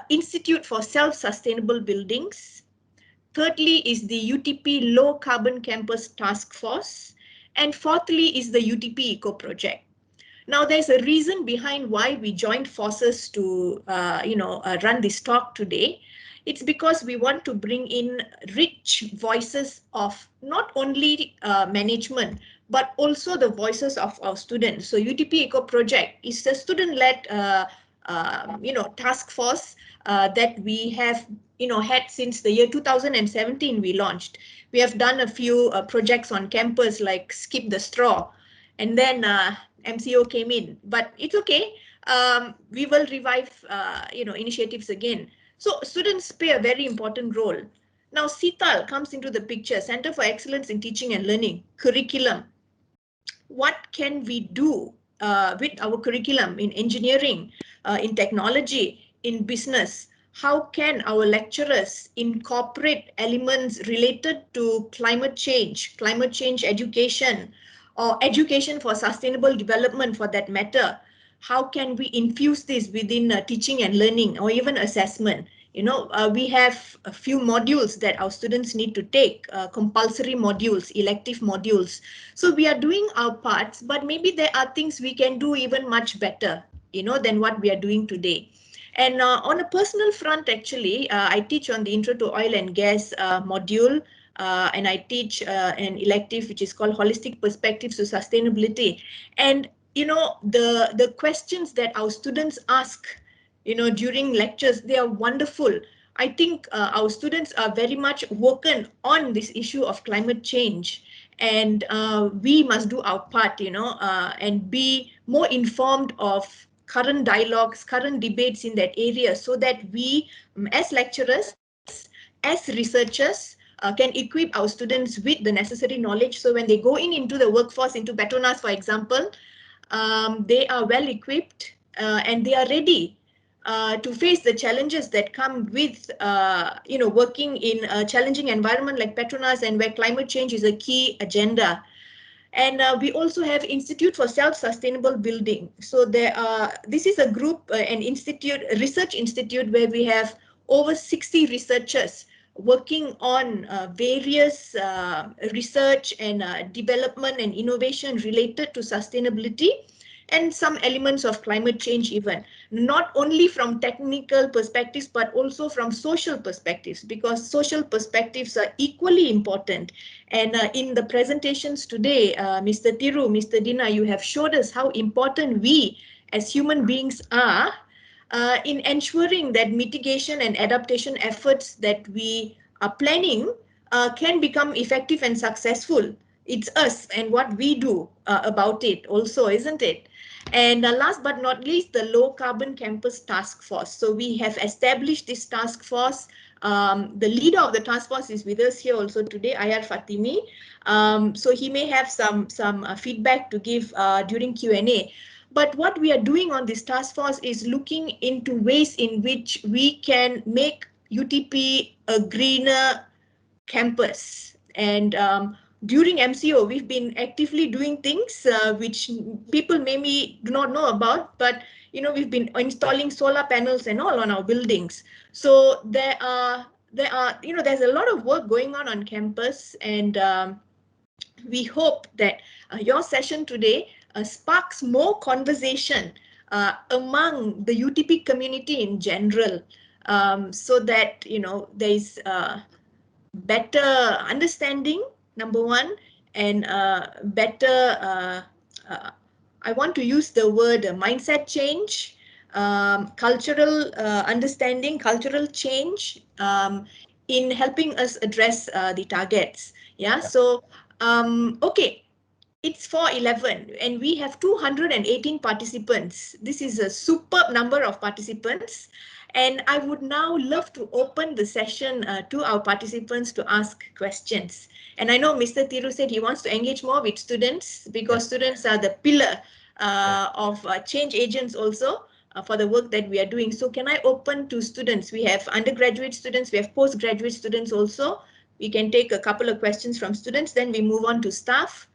Institute for Self-Sustainable Buildings. Thirdly is the UTP Low Carbon Campus Task Force. And fourthly is the UTP Eco Project. Now, there's a reason behind why we joined forces to, run this talk today. It's because we want to bring in rich voices of not only management, but also the voices of our students. So UTP Eco Project is a student-led, task force that we have, had since the year 2017 we launched. We have done a few projects on campus like Skip the Straw, and then MCO came in, but it's okay. We will revive, initiatives again. So students play a very important role. Now, CITAL comes into the picture, Center for Excellence in Teaching and Learning, curriculum. What can we do with our curriculum in engineering, in technology, in business? how can our lecturers incorporate elements related to climate change education, or education for sustainable development for that matter? How can we infuse this within teaching and learning, or even assessment? We have a few modules that our students need to take, compulsory modules, elective modules. So we are doing our parts, but maybe there are things we can do even much better, than what we are doing today. And on a personal front, actually, I teach on the Intro to Oil and Gas module, and I teach an elective which is called Holistic Perspectives to Sustainability. And, the questions that our students ask, during lectures, they are wonderful. I think our students are very much woken on this issue of climate change. And we must do our part, and be more informed of current dialogues, current debates in that area, so that we, as lecturers, as researchers, can equip our students with the necessary knowledge. So when they go into the workforce, into Petronas, for example, they are well equipped and they are ready to face the challenges that come with, working in a challenging environment like Petronas, and where climate change is a key agenda. And we also have Institute for Self-Sustainable Building. So this is a group, an institute, a research institute, where we have over 60 researchers working on various research and development and innovation related to sustainability, and some elements of climate change even, not only from technical perspectives, but also from social perspectives, because social perspectives are equally important. And in the presentations today, Mr. Tiru, Mr. Dina, you have showed us how important we as human beings are in ensuring that mitigation and adaptation efforts that we are planning can become effective and successful. It's us and what we do about it also, isn't it? And last but not least, the Low Carbon Campus Task Force. So we have established this task force. The leader of the task force is with us here also today, Ayar Fatimi. So he may have some feedback to give during Q&A. But what we are doing on this task force is looking into ways in which we can make UTP a greener campus. And during MCO, we've been actively doing things which people maybe do not know about, but we've been installing solar panels and all on our buildings. So there's a lot of work going on campus, and we hope that your session today sparks more conversation among the UTP community in general, so that there is better understanding, number one, and better, I want to use the word mindset change, cultural understanding, cultural change, in helping us address the targets. Yeah. So, okay. It's 4:11 and we have 218 participants. This is a superb number of participants. And I would now love to open the session to our participants to ask questions. And I know Mr. Tiru said he wants to engage more with students, because students are the pillar of change agents also for the work that we are doing. So can I open to students? We have undergraduate students, we have postgraduate students also. We can take a couple of questions from students, then we move on to staff.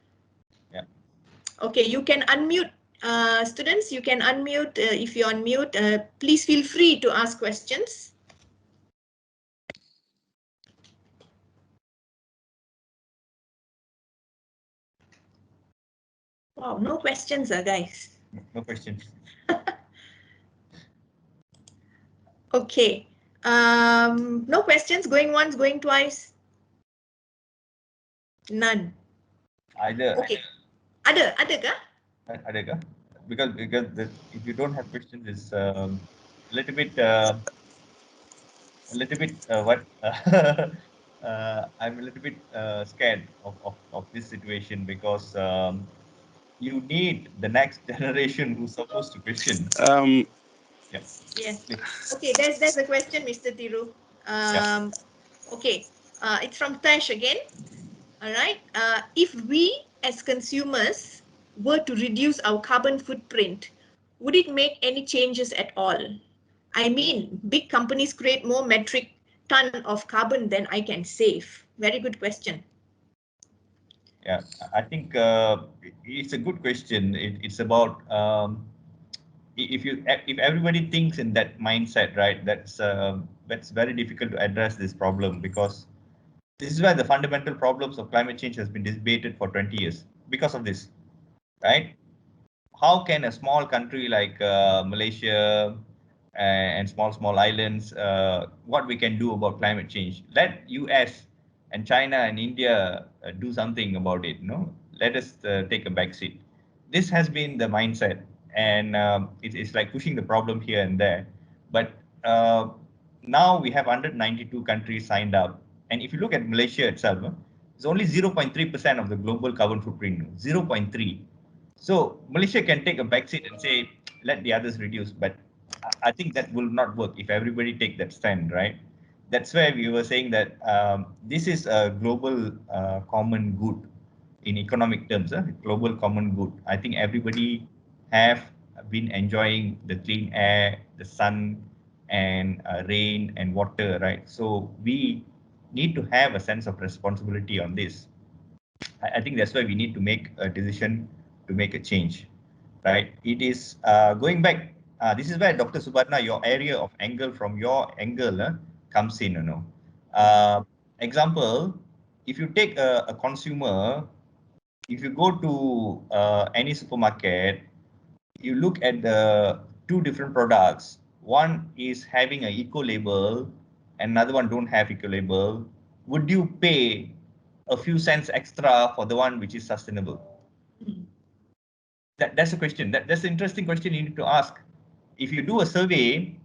Okay, you can unmute, students, you can unmute. If you're on mute, please feel free to ask questions. Wow, no questions, guys. No questions. Okay, no questions, going once, going twice. None. Either. Okay, ada kah? Ada kah? Because if you don't have questions, it's a little bit what I'm a little bit scared of this situation, because you need the next generation who's supposed to question. Yeah. Yes. Okay, there's a question, Mr. Tiru. Okay, it's from Tash again. All right. If we as consumers were to reduce our carbon footprint, would it make any changes at all? I mean, big companies create more metric ton of carbon than I can save. Very good question. Yeah, I think it's a good question. It's about if everybody thinks in that mindset, right? That's very difficult to address this problem, because this is where the fundamental problems of climate change has been debated for 20 years because of this, right? How can a small country like Malaysia and small islands, what we can do about climate change? Let US and China and India do something about it. No, let us take a back seat. This has been the mindset, and it's like pushing the problem here and there. But now we have 192 countries signed up, and if you look at Malaysia itself, it's only 0.3% of the global carbon footprint. 0.3. So Malaysia can take a backseat and say, let the others reduce. But I think that will not work if everybody take that stand, right? That's why we were saying that this is a global common good in economic terms, global common good. I think everybody have been enjoying the clean air, the sun, and rain and water, right? So we need to have a sense of responsibility on this. I think that's why we need to make a decision to make a change, right? It is going back. This is where Dr. Subarna, your area of angle from your angle comes in. Example, if you take a consumer, if you go to any supermarket, you look at the two different products. One is having an eco label, another one don't have eco label. Would you pay a few cents extra for the one which is sustainable? That's a question. That's an interesting question you need to ask. If you do a survey,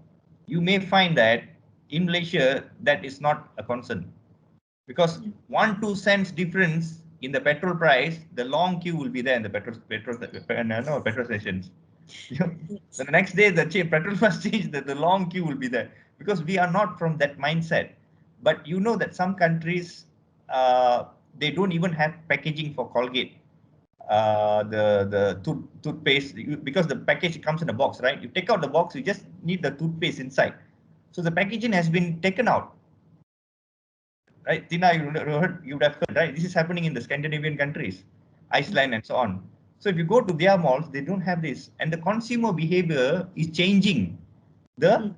you may find that in Malaysia, that is not a concern. Because 1-2 cents difference in the petrol price, the long queue will be there in the petrol stations. So the next day, the petrol must change, the long queue will be there, because we are not from that mindset. But you know that some countries, they don't even have packaging for Colgate, the toothpaste, because the package comes in a box, right? You take out the box, you just need the toothpaste inside. So the packaging has been taken out. Right, Tina, you would have heard, right? This is happening in the Scandinavian countries, Iceland, and so on. So if you go to their malls, they don't have this, and the consumer behavior is changing. The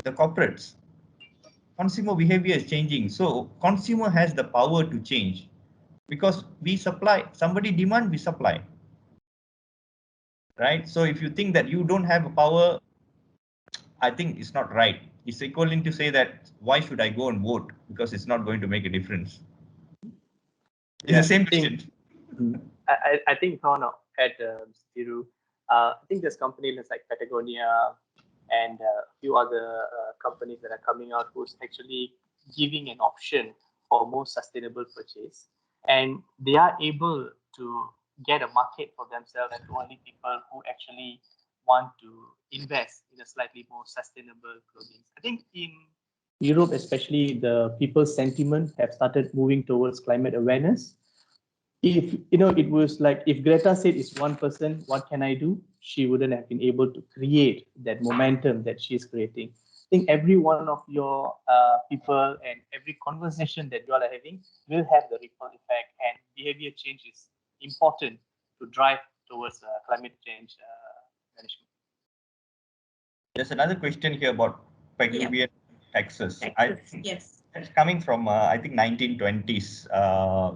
corporates, consumer behavior is changing. So consumer has the power to change, because we supply. Somebody demand, we supply. Right. So if you think that you don't have a power, I think it's not right. It's equivalent to say that why should I go and vote, because it's not going to make a difference. It's the same question. I think at Stiru, I think there's companies like Patagonia and a few other companies that are coming out who's actually giving an option for more sustainable purchase, and they are able to get a market for themselves to only people who actually want to invest in a slightly more sustainable clothing. I think in Europe, especially, the people's sentiment have started moving towards climate awareness. If it was like if Greta said it's one person, what can I do? She wouldn't have been able to create that momentum that she's creating. I think every one of your people and every conversation that you all are having will have the ripple effect, and behavior change is important to drive towards climate change management. There's another question here about Peruvian taxes. Yes. It's coming from, I think, 1920s.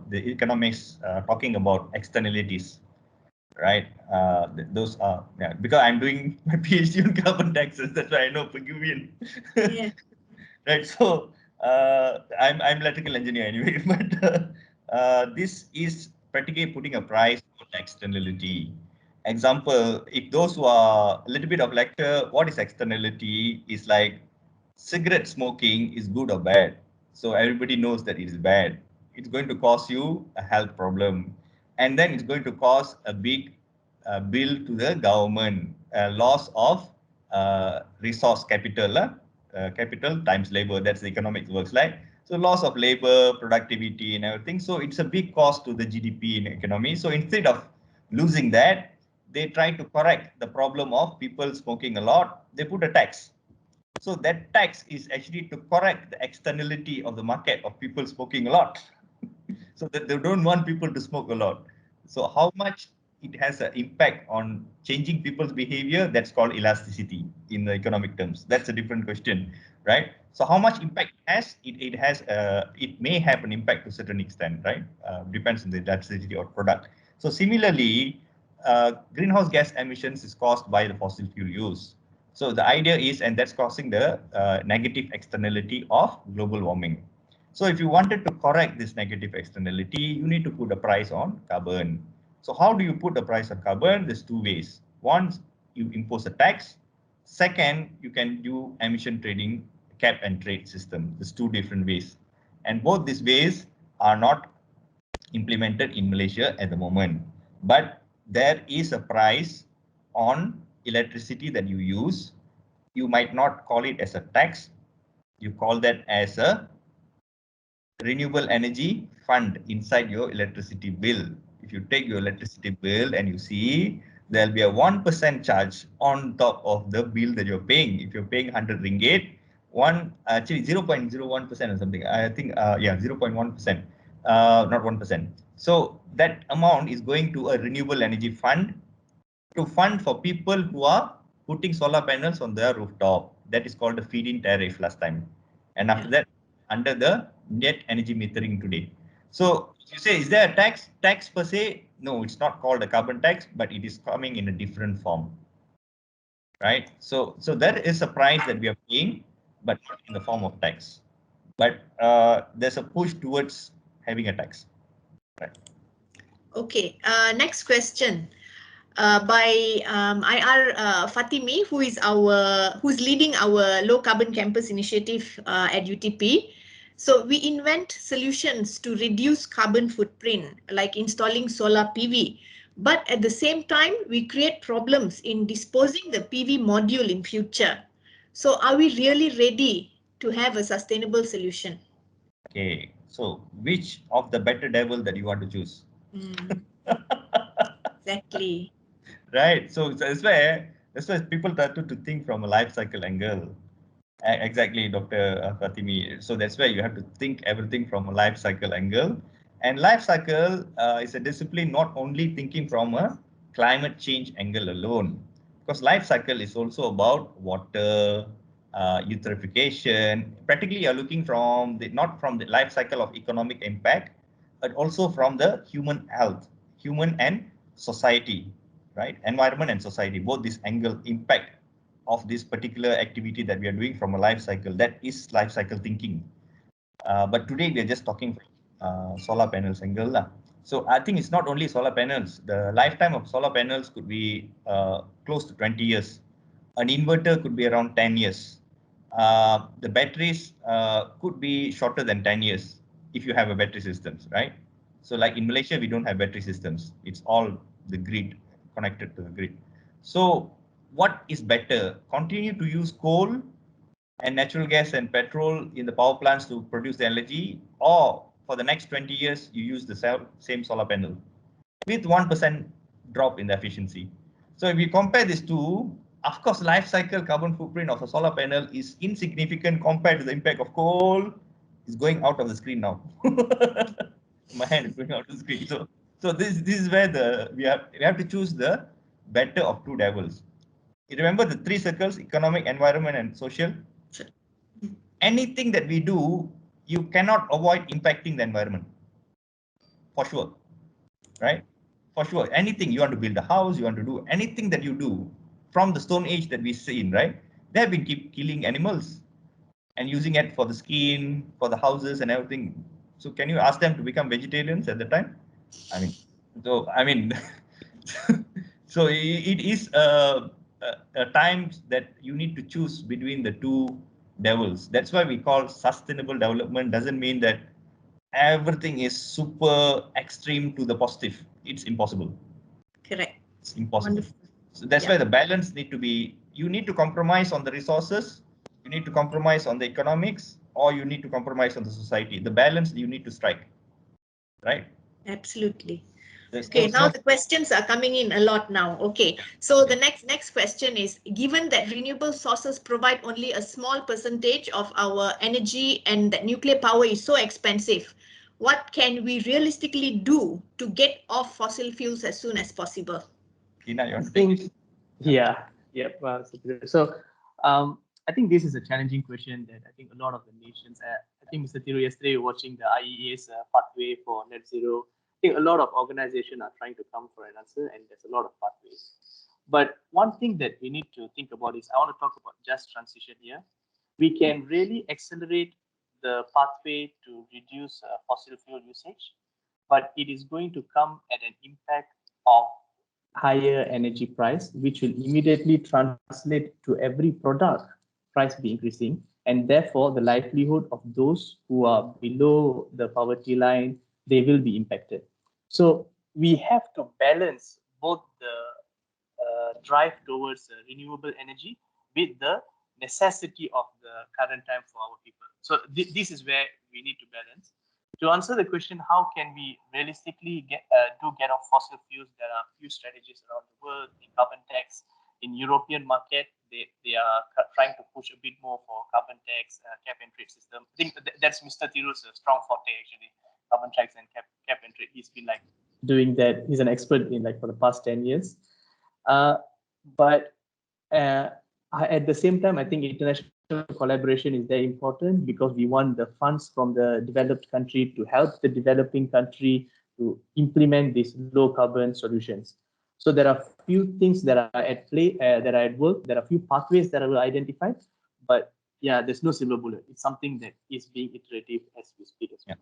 The economics talking about externalities, right? Those are, because I'm doing my PhD on carbon taxes, that's why I know Peruvian. Yeah. Right. So I'm electrical engineer anyway, but this is practically putting a price on externality. Example, if those who are a little bit of lecture, what is externality? Is like cigarette smoking is good or bad. So everybody knows that it is bad. It's going to cause you a health problem, and then it's going to cause a big bill to the government, loss of resource capital. Capital times labor, that's the economics works like. So loss of labor, productivity, and everything. So it's a big cost to the GDP in economy. So instead of losing that, they try to correct the problem of people smoking a lot. They put a tax. So that tax is actually to correct the externality of the market of people smoking a lot. So that they don't want people to smoke a lot. So how much it has an impact on changing people's behavior, that's called elasticity in the economic terms. That's a different question, right? So how much impact it has, it may have an impact to a certain extent, right? Depends on the elasticity of product. So similarly, greenhouse gas emissions is caused by the fossil fuel use. So the idea is, and that's causing the negative externality of global warming. So if you wanted to correct this negative externality, you need to put a price on carbon. So how do you put a price on carbon? There's two ways. One, you impose a tax. Second, you can do emission trading, cap and trade system. There's two different ways. And both these ways are not implemented in Malaysia at the moment. But there is a price on electricity that you use. You might not call it as a tax. You call that as a renewable energy fund inside your electricity bill. If you take your electricity bill and you see, there'll be a 1% charge on top of the bill that you're paying. If you're paying 100 ringgit, actually 0.01% or something. I think, yeah, 0.1%, not 1%. So that amount is going to a renewable energy fund to fund for people who are putting solar panels on their rooftop. That is called the feed-in tariff last time. And after that, under the net energy metering today. So you say, is there a tax? Tax per se? No, it's not called a carbon tax, but it is coming in a different form. Right? So there is a price that we are paying, but not in the form of tax. But there's a push towards having a tax. Right. Okay, next question. By IR Fatimi, who's leading our low carbon campus initiative at UTP. So we invent solutions to reduce carbon footprint, like installing solar PV. But at the same time, we create problems in disposing the PV module in future. So are we really ready to have a sustainable solution? Okay, so which of the better devil that you want to choose? Exactly. Right. So that's why people try to think from a life cycle angle. Exactly, Dr. Fatimi. So that's why you have to think everything from a life cycle angle. And life cycle is a discipline not only thinking from a climate change angle alone, because life cycle is also about water, eutrophication. Practically, you're looking from not from the life cycle of economic impact, but also from the human health, human and society, right? Environment and society, both this angle impact of this particular activity that we are doing from a life cycle. That is life cycle thinking. But today we are just talking from solar panels angle. So I think it's not only solar panels. The lifetime of solar panels could be close to 20 years. An inverter could be around 10 years. The batteries could be shorter than 10 years if you have a battery systems, right? So like in Malaysia, we don't have battery systems. It's all the grid, connected to the grid. So what is better? Continue to use coal and natural gas and petrol in the power plants to produce the energy, or for the next 20 years, you use the same solar panel with 1% drop in the efficiency. So if you compare these two, of course, life cycle carbon footprint of a solar panel is insignificant compared to the impact of coal. Is going out of the screen now. My hand is going out of the screen. So this is where we have to choose the better of two devils. You remember the three circles: economic, environment, and social. Anything that we do, you cannot avoid impacting the environment, for sure, right? For sure, anything you want to build a house, you want to do anything that you do from the Stone Age that we see in, right? They have been keep killing animals and using it for the skin, for the houses and everything. So can you ask them to become vegetarians at the time? I mean, so it is a times that you need to choose between the two devils. That's why we call sustainable development. Doesn't mean that everything is super extreme to the positive. It's impossible. Correct. It's impossible. Wonderful. So that's why the balance need to be, you need to compromise on the resources, you need to compromise on the economics, or you need to compromise on the society. The balance you need to strike, right? Absolutely. Okay, now the questions are coming in a lot now. Okay, so the next question is, given that renewable sources provide only a small percentage of our energy and that nuclear power is so expensive, what can we realistically do to get off fossil fuels as soon as possible? I think, yeah, yep. So, I think this is a challenging question that I think a lot of the nations. I think Mr. Thiru, yesterday watching the IEA's pathway for net zero. I think a lot of organizations are trying to come for an answer, and there's a lot of pathways. But one thing that we need to think about is, I want to talk about just transition here. We can really accelerate the pathway to reduce fossil fuel usage, but it is going to come at an impact of higher energy price, which will immediately translate to every product price be increasing, and therefore the livelihood of those who are below the poverty line, they will be impacted. So we have to balance both the drive towards renewable energy with the necessity of the current time for our people. So this is where we need to balance. To answer the question, how can we realistically get off fossil fuels? There are a few strategies around the world. In carbon tax, in European market, they are trying to push a bit more for carbon tax, cap and trade system. I think that's Mr. Thiru's strong forte actually, carbon tax and cap and trade. He's been like doing that. He's an expert in like for the past 10 years. But at the same time, I think international collaboration is very important because we want the funds from the developed country to help the developing country to implement these low carbon solutions. So there are few things that are at play, that are at work. There are few pathways that are identified, but yeah, there's no silver bullet. It's something that is being iterative as we speak. As well.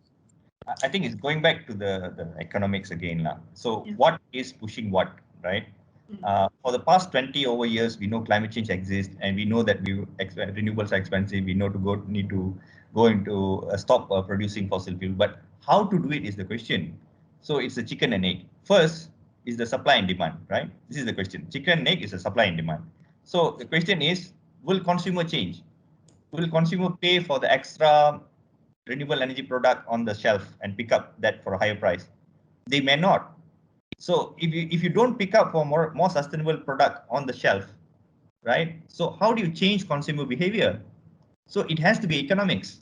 Yeah. I think it's going back to the economics again. So what is pushing what, right? For the past 20 over years, we know climate change exists, and we know that renewables are expensive. We know need to go into stop producing fossil fuel. But how to do it is the question. So it's a chicken and egg. First is the supply and demand, right? This is the question. Chicken and egg is a supply and demand. So the question is, will consumer change? Will consumer pay for the extra renewable energy product on the shelf and pick up that for a higher price? They may not. So if you don't pick up for more sustainable product on the shelf, right? So how do you change consumer behavior? So it has to be economics.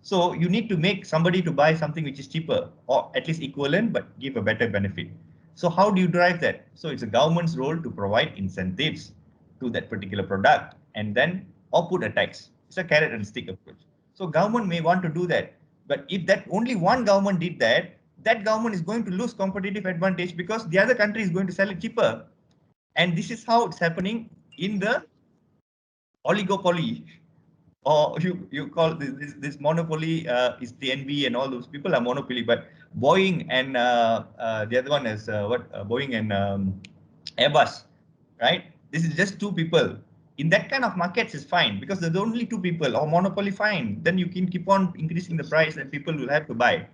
So you need to make somebody to buy something which is cheaper or at least equivalent, but give a better benefit. So how do you drive that? So it's a government's role to provide incentives to that particular product and then or put a tax. It's a carrot and stick approach. So government may want to do that, but if that only one government did that, that government is going to lose competitive advantage because the other country is going to sell it cheaper. And this is how it's happening in the oligopoly, or you call this monopoly is TNB and all those people are monopoly, but Boeing and the other one is Boeing and Airbus, right? This is just two people. In that kind of markets is fine because there's only two people, or monopoly fine. Then you can keep on increasing the price and people will have to buy.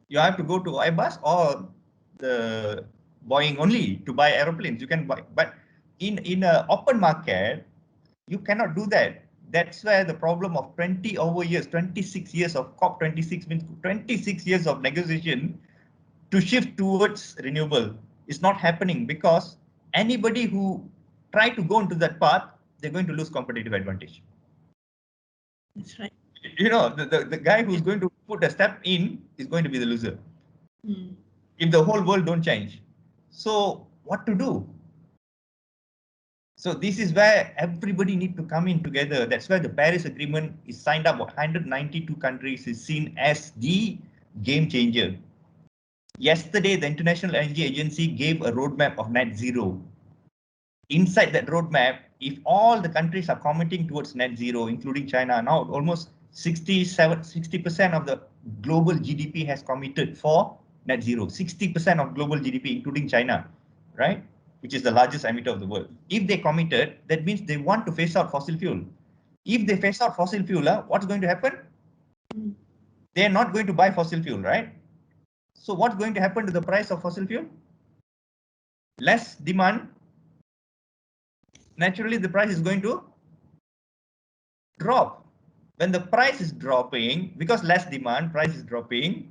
You have to go to Airbus or the Boeing only to buy aeroplanes. You can buy, but in an open market, you cannot do that. That's where the problem of 20 over years, 26 years of COP26 means 26 years of negotiation to shift towards renewable is not happening because anybody who try to go into that path, they're going to lose competitive advantage. That's right. You know, the guy who's going to put a step in is going to be the loser. If the whole world don't change. So what to do? So this is where everybody need to come in together. That's why the Paris Agreement is signed up. 192 countries is seen as the game changer. Yesterday, the International Energy Agency gave a roadmap of net zero. Inside that roadmap, if all the countries are committing towards net zero, including China, now almost 60% of the global GDP has committed for net zero. 60% of global GDP, including China, right? Which is the largest emitter of the world. If they committed, that means they want to phase out fossil fuel. If they phase out fossil fuel, what's going to happen? They're not going to buy fossil fuel, right? So what's going to happen to the price of fossil fuel? Less demand. Naturally, the price is going to drop. When the price is dropping, because less demand, price is dropping,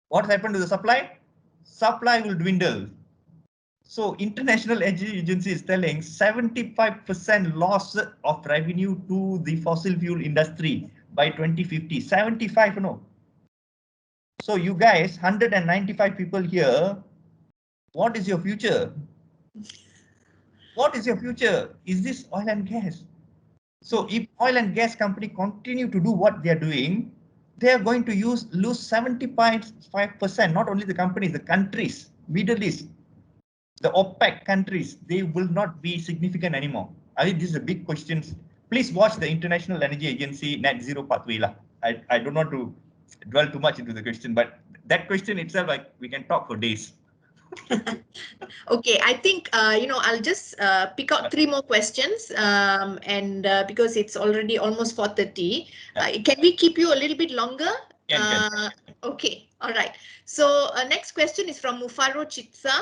what happened to the supply? supply will dwindle. So International Energy Agency is telling 75% loss of revenue to the fossil fuel industry by 2050. 75, no. So you guys, 195 people here, what is your future? What is your future? Is this oil and gas? So if oil and gas company continue to do what they are doing, they are going to lose 70.5%, not only the companies, the countries, Middle East, the OPEC countries, they will not be significant anymore. I think this is a big question. Please watch the International Energy Agency Net Zero Pathway. I don't want to dwell too much into the question, but that question itself, like, we can talk for days. Okay, I think I'll just pick out 3 more questions, and because it's already almost 4:30, can we keep you a little bit longer? Can. Okay, all right. So next question is from Mufaro Chitsa.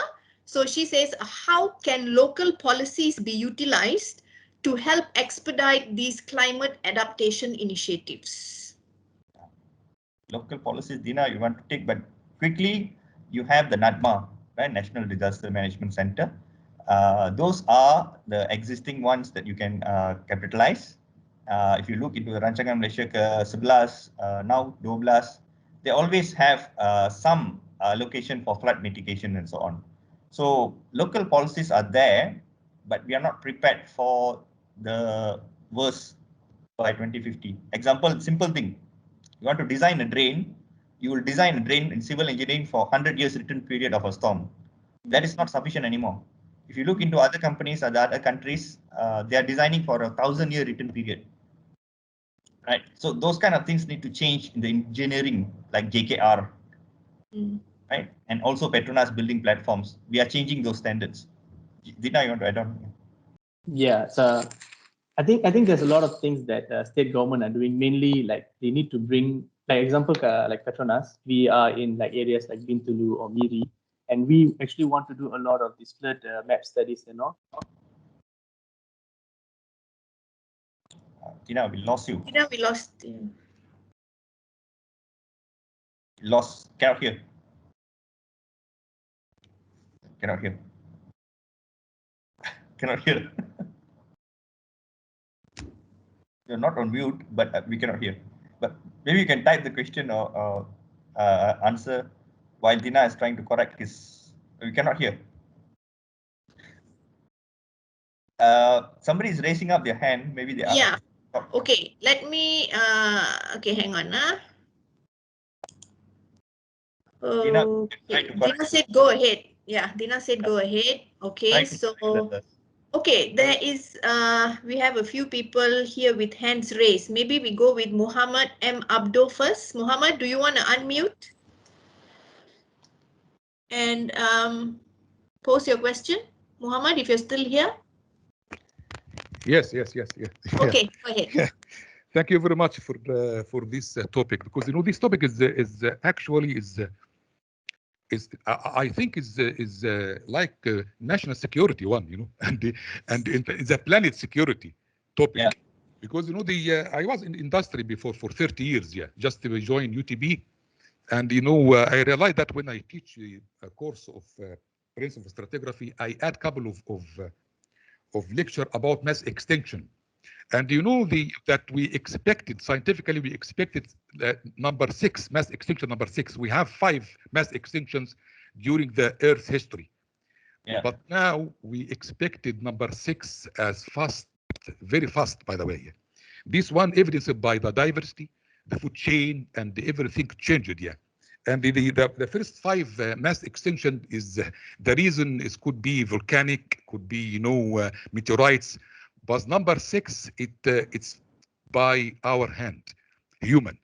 So she says, how can local policies be utilized to help expedite these climate adaptation initiatives? Local policies, Dina, you want to take, but quickly, you have the NADMA, right? National Disaster Management Center. Those are the existing ones that you can capitalize. If you look into the Rancangan Malaysia ke-11, now 12, they always have some allocation for flood mitigation and so on. So local policies are there, but we are not prepared for the worst by 2050. Example, simple thing. You want to design a drain, you will design a drain in civil engineering for 100 years return period of a storm. That is not sufficient anymore. If you look into other companies or the other countries, they are designing for 1,000-year return period. Right. So those kind of things need to change in the engineering, like JKR. Right. And also Petronas building platforms. We are changing those standards. Dina, you want to add on? Yeah, so I think there's a lot of things that state government are doing. Mainly, like they need to bring, like example, like Petronas. We are in like areas like Bintulu or Miri, and we actually want to do a lot of these flood map studies and all. Tina, we lost you. Tina, we lost you. Lost. Cannot hear. Cannot hear. Cannot hear. You're not on mute, but we cannot hear. But maybe you can type the question or answer while Dina is trying to correct his. We cannot hear. Somebody is raising up their hand. Maybe they are. Yeah. Okay. Let me. Okay, hang on. Okay. Dina said go ahead. Yeah, Dina said go ahead. Okay, so okay, there is we have a few people here with hands raised. Maybe we go with Muhammad M. Abdo first. Muhammad, do you want to unmute and pose your question? Muhammad, if you're still here. Yes. Okay, go ahead. Thank you very much for this topic, because this topic is I think is like national security one, and it's a planet security topic. Yeah. Because I was in industry before for 30 years, just to join UTB, and I realized that when I teach a course of principle of stratigraphy, I add couple of lecture about mass extinction. And that we expected, scientifically, we expected number 6, mass extinction number 6. We have 5 mass extinctions during the Earth's history. Yeah. But now we expected number 6 as fast, very fast, by the way. This one evidenced by the diversity, the food chain, and everything changed, And the first 5 mass extinction is the reason is could be volcanic, could be meteorites. But number 6, it's by our hand, human.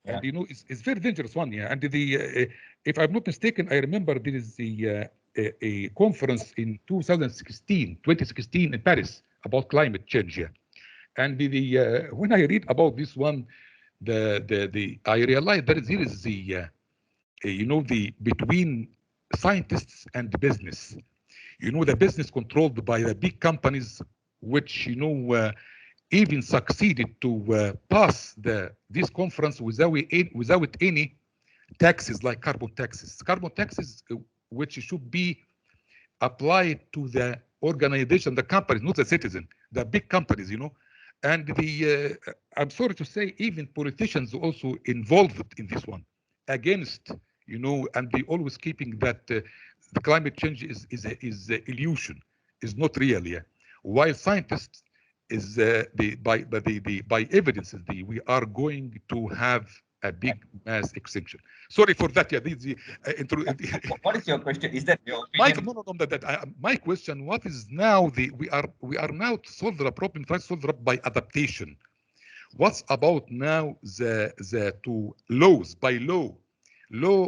Yeah. And it's very dangerous one, And if I'm not mistaken, I remember there is a conference in 2016 in Paris about climate change, And when I read about this one, I realized that there is the between scientists and the business. The business controlled by the big companies, which even succeeded to pass this conference without any taxes like carbon taxes. Carbon taxes which should be applied to the organization, the companies, not the citizen, the big companies, And I'm sorry to say, even politicians also involved in this one, against, and they always keeping that the climate change is a illusion, is not real. Yeah, while scientists is by evidences we are going to have a big mass extinction. Sorry for that. Yeah, What is your question? Is that your Mike, opinion? no, my question: what is now we are now to solve the problem, trying to solve the problem by adaptation. What's about now the to laws by law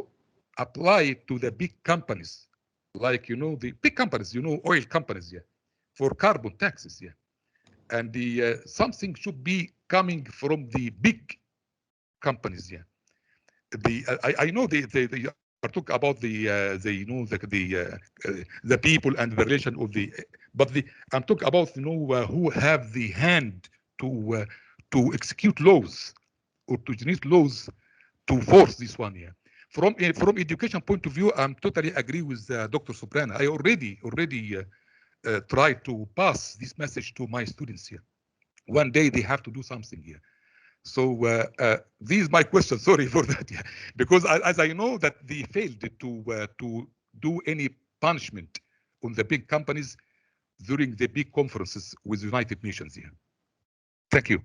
applied to the big companies, like the big companies, oil companies, yeah, for carbon taxes, yeah, and the something should be coming from the big companies, yeah. I know they are talking about the people and the relation of but I'm talking about who have the hand to execute laws or to generate laws to force this one here. From education point of view, I'm totally agree with Dr. Soprano. I already tried to pass this message to my students here. One day they have to do something here. So this is my question. Sorry for that, yeah. Because as I know that they failed to do any punishment on the big companies during the big conferences with United Nations here. Thank you.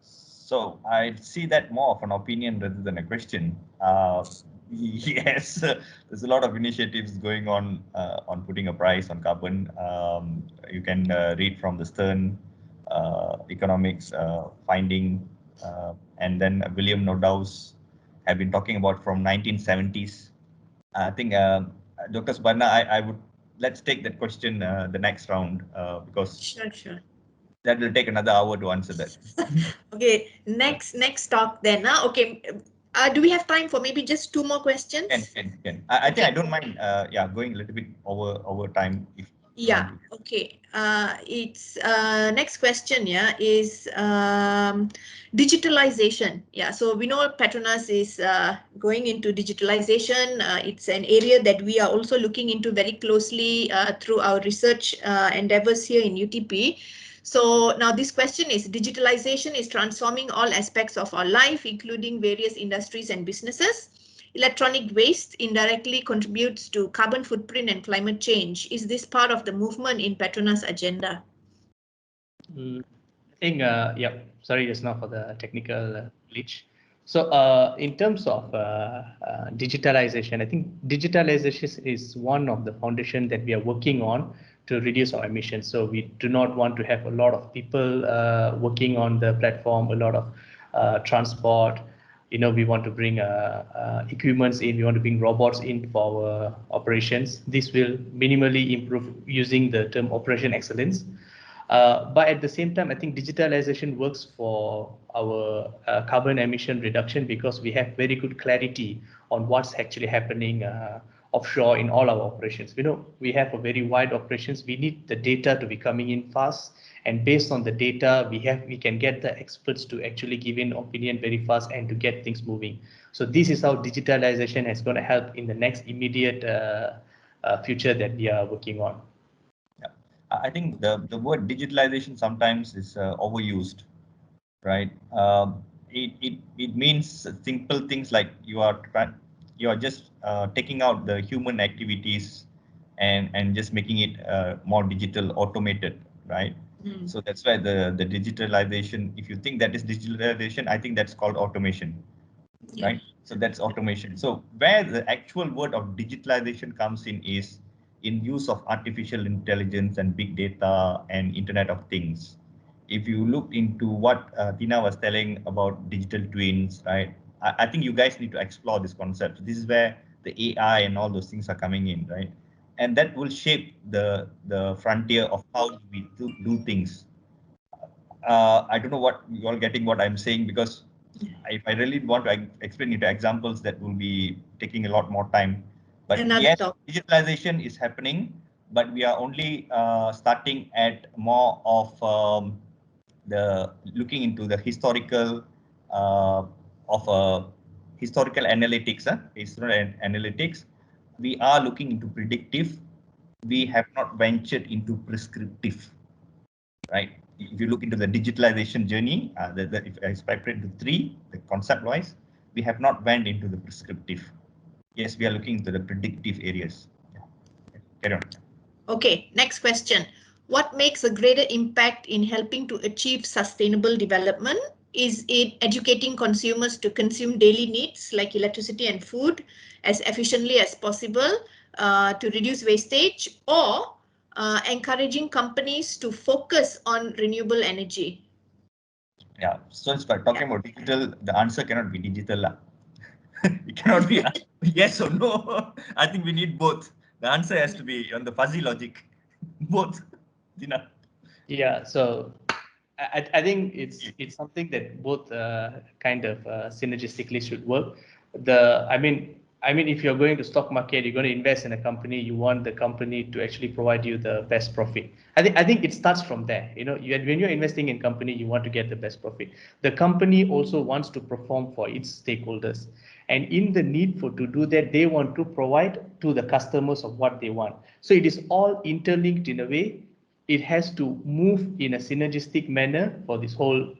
So I see that more of an opinion rather than a question. Yes, there's a lot of initiatives going on putting a price on carbon. You can read from the Stern economics finding, and then William Nordhaus have been talking about from 1970s. I think Dr. Subarna, I would let's take that question the next round because Sure. that will take another hour to answer that. Okay, next talk then. Okay, do we have time for maybe just 2 more questions? Can. I think I don't mind. Going a little bit over time if. Yeah. Okay. It's next question. Yeah, is digitalization. Yeah. So we know Petronas is going into digitalization. It's an area that we are also looking into very closely through our research endeavors here in UTP. So now this question is, digitalization is transforming all aspects of our life, including various industries and businesses. Electronic waste indirectly contributes to carbon footprint and climate change. Is this part of the movement in Petronas agenda? I think, sorry just now for the technical glitch. So in terms of digitalization, I think digitalization is one of the foundation that we are working on to reduce our emissions. So we do not want to have a lot of people working on the platform, a lot of transport. We want to bring equipments in, we want to bring robots in for our operations. This will minimally improve using the term operation excellence. But at the same time, I think digitalization works for our carbon emission reduction because we have very good clarity on what's actually happening offshore in all our operations. We have a very wide operations. We need the data to be coming in fast, and based on the data we can get the experts to actually give in opinion very fast and to get things moving. So this is how digitalization is going to help in the next immediate future that we are working on. I think the word digitalization sometimes is overused, right? It means simple things like you are just taking out the human activities and just making it more digital, automated, right? So that's why the digitalization, if you think that is digitalization, I think that's called automation, right? So that's automation. So where the actual word of digitalization comes in is in use of artificial intelligence and big data and Internet of Things. If you look into what Tina was telling about digital twins, right? I think you guys need to explore this concept. This is where the AI and all those things are coming in, right? And that will shape the frontier of how we do things. I don't know what you all getting what I'm saying, because if I really want to explain into examples, that will be taking a lot more time. But yes, digitalization is happening, but we are only starting at more of the looking into the historical of historical analytics, we are looking into predictive. We have not ventured into prescriptive, right? If you look into the digitalization journey, if I separate into three, the concept-wise, we have not went into the prescriptive. Yes, we are looking into the predictive areas. Yeah. Carry on. Okay, next question. What makes a greater impact in helping to achieve sustainable development? Is it educating consumers to consume daily needs like electricity and food as efficiently as possible to reduce wastage, or encouraging companies to focus on renewable energy? Yeah, so if we're talking about digital, the answer cannot be digital. It cannot be yes or no. I think we need both. The answer has to be on the fuzzy logic. Both. Dina. Yeah, so I think it's something that both kind of synergistically should work. I mean, if you're going to stock market, you're going to invest in a company, you want the company to actually provide you the best profit. I think it starts from there. You know, when you're investing in company, you want to get the best profit. The company also wants to perform for its stakeholders. And in the need to do that, they want to provide to the customers of what they want. So it is all interlinked in a way. It has to move in a synergistic manner for this whole,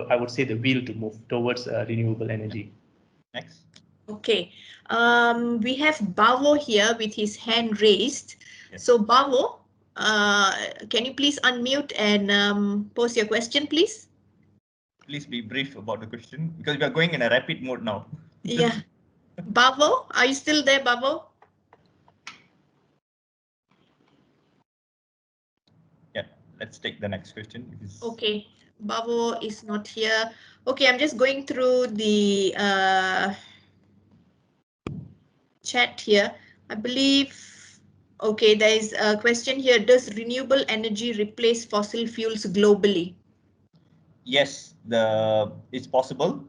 I would say, the wheel to move towards renewable energy. Next. Okay, we have Bavo here with his hand raised. Yes. So Bavo, can you please unmute and pose your question, please? Please be brief about the question because we are going in a rapid mode now. Yeah. Bavo, are you still there, Bavo? Yeah, let's take the next question. Okay, Bavo is not here. Okay, I'm just going through the chat here. I believe, okay, there is a question here. Does renewable energy replace fossil fuels globally? Yes, it's possible.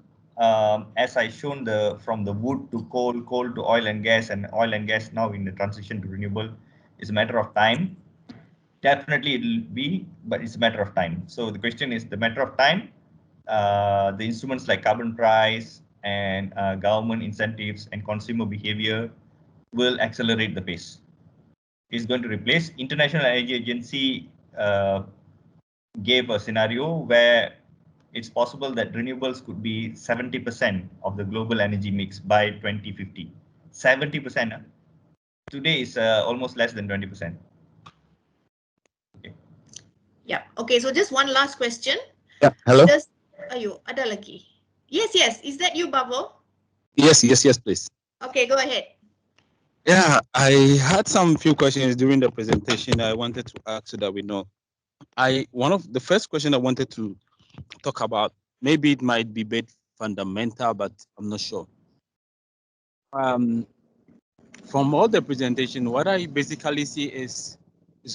As I shown from the wood to coal, coal to oil and gas now in the transition to renewable is a matter of time. Definitely it will be, but it's a matter of time. So the question is the matter of time. The instruments like carbon price and government incentives and consumer behavior will accelerate the pace. It's going to replace. International Energy Agency gave a scenario where it's possible that renewables could be 70% of the global energy mix by 2050. 70%. Today is almost less than 20%. Okay. Yeah. Okay. So just one last question. Yeah. Hello. Ayo, ada lagi. Yes. Is that you, Bavo? Yes, please. Okay, go ahead. Yeah, I had some few questions during the presentation I wanted to ask so that we know. One of the first question I wanted to talk about, maybe it might be a bit fundamental, but I'm not sure. From all the presentation, what I basically see is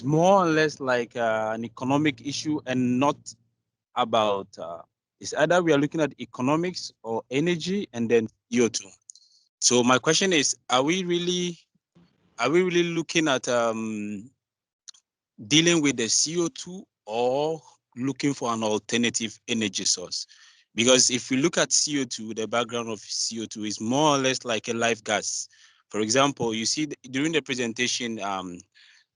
more or less like an economic issue and not about, it's either we are looking at economics or energy and then CO2. So my question is, are we really looking at dealing with the CO2 or looking for an alternative energy source? Because if we look at CO2, the background of CO2 is more or less like a life gas. For example, you see during the presentation,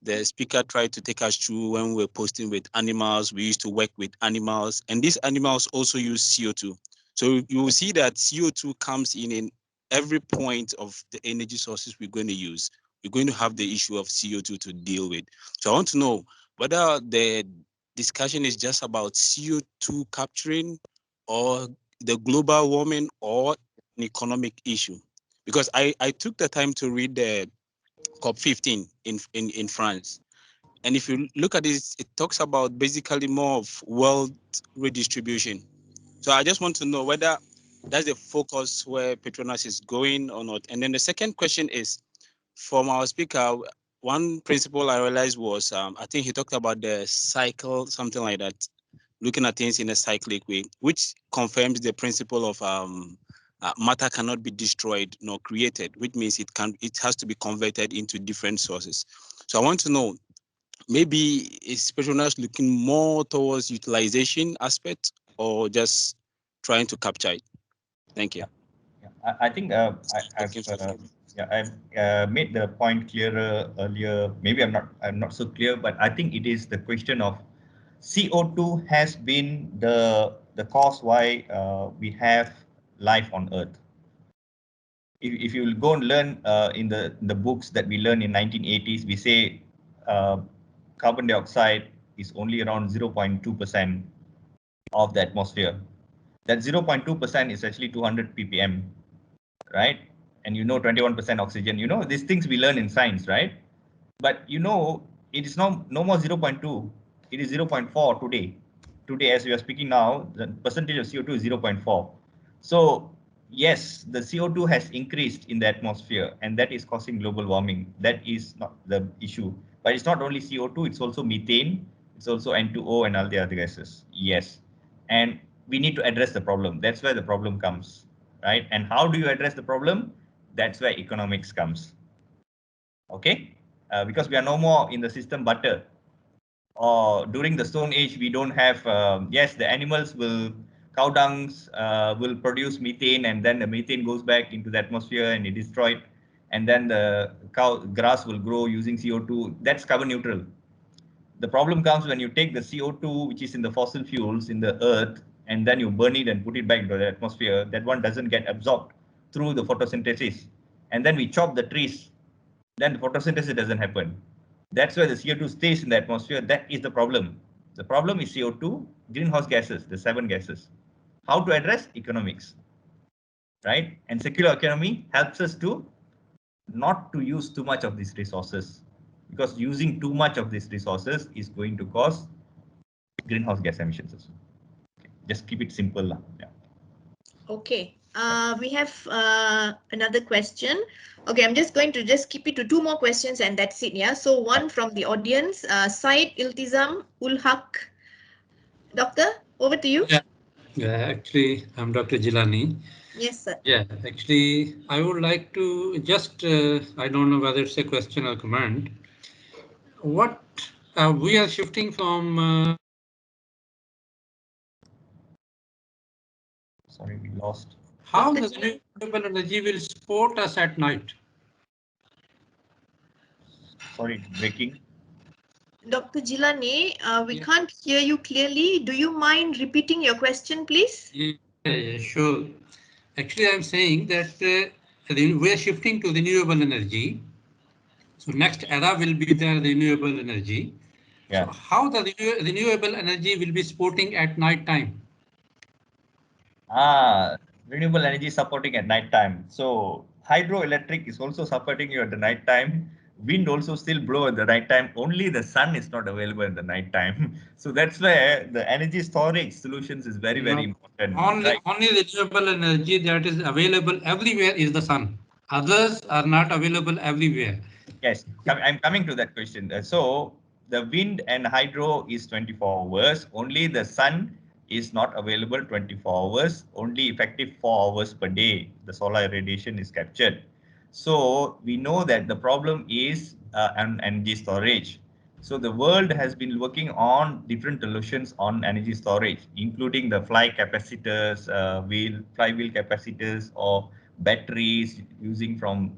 the speaker tried to take us through when we were posting with animals. We used to work with animals, and these animals also use CO2. So you will see that CO2 comes in every point of the energy sources we're going to use. We're going to have the issue of CO2 to deal with. So I want to know whether the discussion is just about CO2 capturing or the global warming or an economic issue. Because I took the time to read the COP15 in France. And if you look at this, it talks about basically more of wealth redistribution. So I just want to know whether that's the focus where Petronas is going or not. And then the second question is, from our speaker, one principle I realized was, I think he talked about the cycle, something like that, looking at things in a cyclic way, which confirms the principle of matter cannot be destroyed nor created, which means it has to be converted into different sources. So I want to know, maybe is Petronas looking more towards utilization aspect or just trying to capture it? Thank you. Yeah. I think I've yeah, I've made the point clearer earlier. Maybe I'm not so clear, but I think it is the question of CO2 has been the cause why we have life on Earth. If you go and learn in the books that we learned in 1980s, we say carbon dioxide is only around 0.2% of the atmosphere. That 0.2% is actually 200 ppm, right? And 21% oxygen. These things we learn in science, right? But it is no more 0.2. It is 0.4 today. Today, as we are speaking now, the percentage of CO2 is 0.4. So yes, the CO2 has increased in the atmosphere, and that is causing global warming. That is not the issue. But it's not only CO2, it's also methane, it's also N2O and all the other gases. Yes. And we need to address the problem. That's where the problem comes, right? And how do you address the problem? That's where economics comes. Okay? Because we are no more in the system butter. Or during the Stone Age, we don't have, yes, the animals cow dungs will produce methane, and then the methane goes back into the atmosphere and it is destroyed. And then the grass will grow using CO2. That's carbon neutral. The problem comes when you take the CO2, which is in the fossil fuels in the earth, and then you burn it and put it back into the atmosphere. That one doesn't get absorbed through the photosynthesis. And then we chop the trees, then the photosynthesis doesn't happen. That's why the CO2 stays in the atmosphere. That is the problem. The problem is CO2, greenhouse gases, the 7 gases. How to address? Economics, right? And circular economy helps us to not to use too much of these resources, because using too much of these resources is going to cause greenhouse gas emissions. Okay. Just keep it simple. Yeah. Okay. We have another question. Okay, I'm just going to keep it to 2 more questions and that's it. Yeah. So one from the audience, Said Iltizam Ul Haq. Doctor, over to you. Yeah, actually, I'm Dr. Jilani. Yes, sir. Yeah, actually, I would like to just, I don't know whether it's a question or comment. What we are shifting from. Sorry, we lost. How the renewable energy will support us at night? Sorry, breaking. Dr. Jilani, we can't hear you clearly. Do you mind repeating your question, please? Yeah, sure. Actually, I'm saying that we are shifting to renewable energy. So next era will be the renewable energy. Yeah. So how the renewable energy will be supporting at night time? Renewable energy supporting at night time. So hydroelectric is also supporting you at the night time. Wind also still blow at the night time. Only the sun is not available in the night time. So that's where the energy storage solutions is very, very important. Only renewable energy that is available everywhere is the sun. Others are not available everywhere. Yes, I'm coming to that question. So the wind and hydro is 24 hours. Only the sun is not available 24 hours. Only effective 4 hours per day. The solar radiation is captured. So we know that the problem is energy storage. So the world has been working on different solutions on energy storage, including the flywheel capacitors, or batteries using from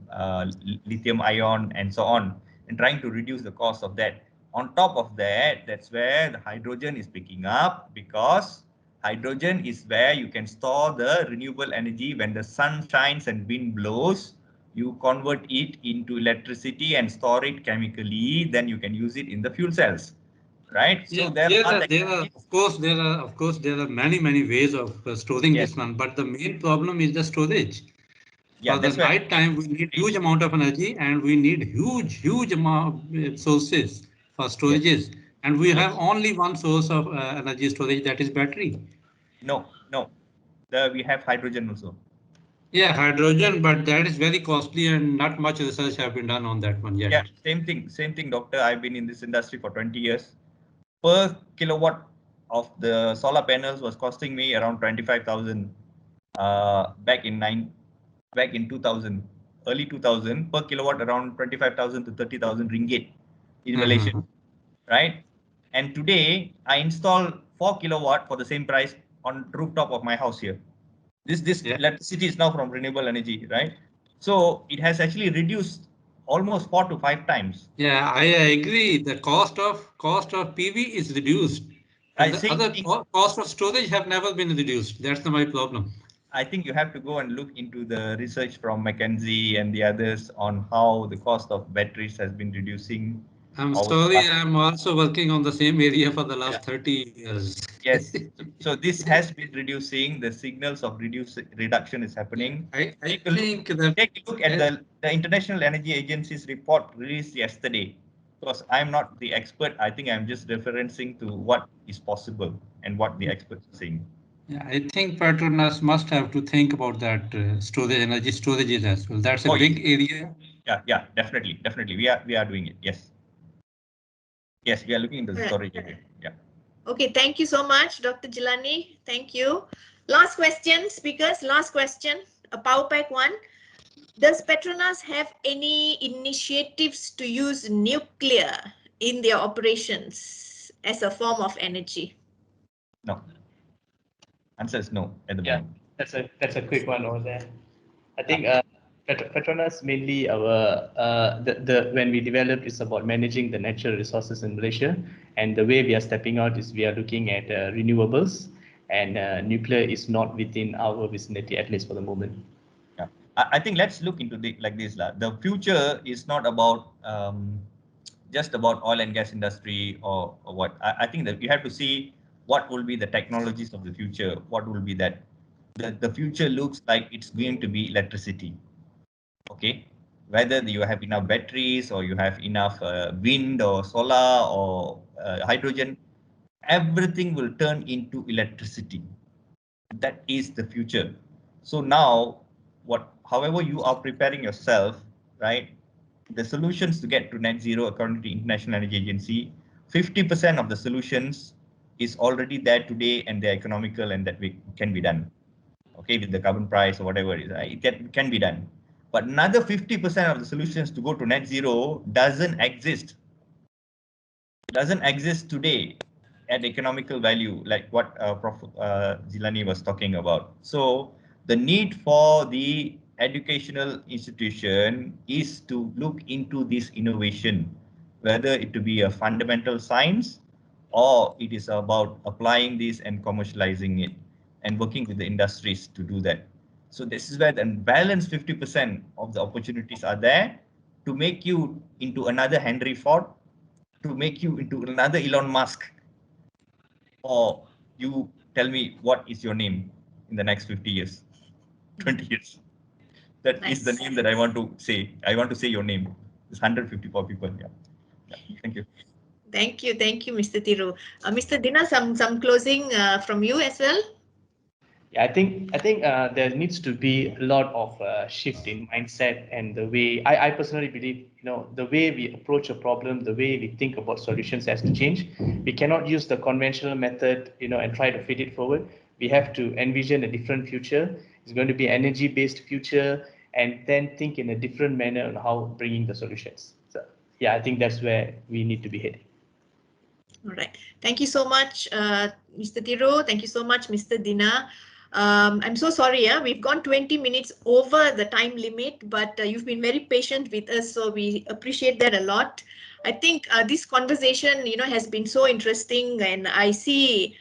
lithium ion and so on, and trying to reduce the cost of that. On top of that, that's where the hydrogen is picking up, because hydrogen is where you can store the renewable energy. When the sun shines and wind blows, you convert it into electricity and store it chemically, then you can use it in the fuel cells, right? Yeah, So there are of course there are many ways of storing this one, but the main problem is the storage. Yeah, For the night time, we need huge amount of energy, and we need huge amount sources for storages, and we have only one source of energy storage, that is battery. No, we have hydrogen also. Yeah, hydrogen, but that is very costly and not much research have been done on that one yet. Yeah, same thing, doctor. I've been in this industry for 20 years. Per kilowatt of the solar panels was costing me around 25,000 back in 2000, early 2000, per kilowatt around 25,000 to 30,000 ringgit in Malaysia, right? And today I install 4 kilowatt for the same price on rooftop of my house here. This electricity is now from renewable energy, right? So it has actually reduced almost 4 to 5 times. Yeah, I agree. The cost of PV is reduced, but the other cost of storage have never been reduced. That's my problem. I think you have to go and look into the research from McKinsey and the others on how the cost of batteries has been reducing. I'm sorry, I'm also working on the same area for the last 30 years. Yes, so this has been reducing. The signals of reduction is happening. I take think a look at the International Energy Agency's report released yesterday. Because I'm not the expert, I think I'm just referencing to what is possible and what the experts are saying. Yeah, I think Petronas must have to think about that storage, energy storages as well. That's a big area. Yeah, definitely. We are doing it. Yes, we are looking into the storage area. Yeah. Okay, thank you so much, Dr. Jilani. Thank you. Last question, speakers. Last question. A power pack one. Does Petronas have any initiatives to use nuclear in their operations as a form of energy? No. Answer is no at the moment. That's a quick one over there. I think Petronas mainly our when we developed is about managing the natural resources in Malaysia, and the way we are stepping out is we are looking at renewables, and nuclear is not within our vicinity, at least for the moment. Yeah, I think let's look into like this. The future is not about just about oil and gas industry or what. I think that you have to see what will be the technologies of the future. What will be that? The future looks like it's going to be electricity. Okay, whether you have enough batteries or you have enough wind or solar or hydrogen, everything will turn into electricity. That is the future. So now, however you are preparing yourself, right? The solutions to get to net zero, according to the International Energy Agency, 50% of the solutions is already there today, and they're economical, and that can be done. Okay, with the carbon price or whatever it is, it can be done. But another 50% of the solutions to go to net zero doesn't exist. It doesn't exist today at economical value, like what Prof. Jilani was talking about. So the need for the educational institution is to look into this innovation, whether it to be a fundamental science or it is about applying this and commercializing it and working with the industries to do that. So this is where the balanced 50% of the opportunities are there to make you into another Henry Ford, to make you into another Elon Musk, or you tell me what is your name in the next 50 years, 20 years. That is the name that I want to say. I want to say your name. It's 154 people. Yeah. Thank you. Thank you, Mr. Thiru. Mr. Dina, some closing from you as well. Yeah, I think there needs to be a lot of shift in mindset and the way I personally believe, the way we approach a problem, the way we think about solutions has to change. We cannot use the conventional method, and try to feed it forward. We have to envision a different future. It's going to be energy-based future, and then think in a different manner on how bringing the solutions. So yeah, I think that's where we need to be heading. All right. Thank you so much, Mr. Thiru. Thank you so much, Mr. Dina. I'm so sorry, we've gone 20 minutes over the time limit, but you've been very patient with us, so we appreciate that a lot. I think this conversation, has been so interesting, and I see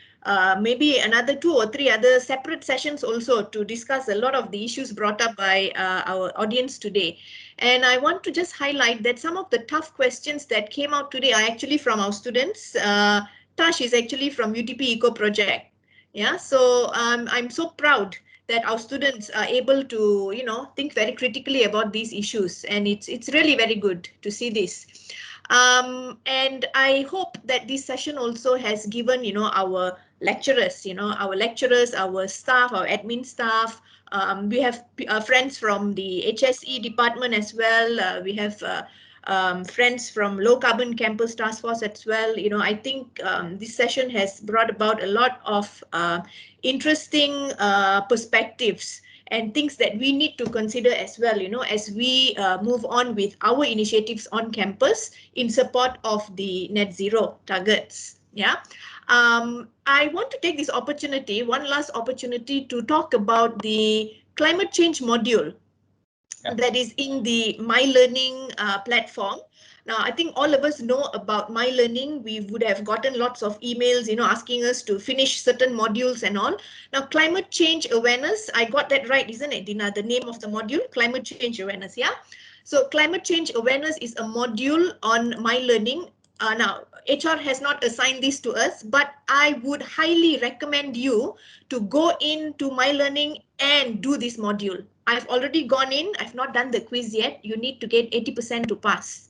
maybe another 2 or 3 other separate sessions also to discuss a lot of the issues brought up by our audience today. And I want to just highlight that some of the tough questions that came out today are actually from our students. Tash is actually from UTP Eco Project. Yeah, so I'm so proud that our students are able to, think very critically about these issues, and it's really very good to see this. And I hope that this session also has given, our lecturers, our staff, our admin staff. We have friends from the HSE department as well. We have friends from Low Carbon Campus Task Force as well. I think this session has brought about a lot of interesting perspectives and things that we need to consider as well, as we move on with our initiatives on campus in support of the net zero targets. Yeah. I want to take this opportunity, one last opportunity, to talk about the climate change module that is in the My Learning platform. Now, I think all of us know about My Learning. We would have gotten lots of emails, asking us to finish certain modules and all. Now, climate change awareness, I got that right, isn't it, Dina? The name of the module, climate change awareness, yeah? So climate change awareness is a module on My Learning. Now, HR has not assigned this to us, but I would highly recommend you to go into My Learning and do this module. I've already gone in. I've not done the quiz yet. You need to get 80% to pass,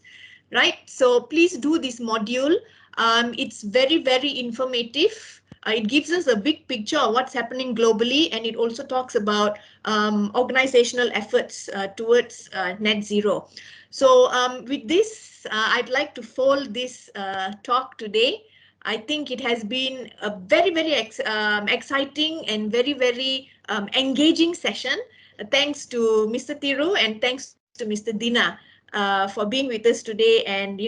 right? So please do this module. It's very, very informative. It gives us a big picture of what's happening globally, and it also talks about organizational efforts towards net zero. So with this, I'd like to fold this talk today. I think it has been a very, very exciting and very, very engaging session. Thanks to Mr. Thiru and thanks to Mr. Dina for being with us today and,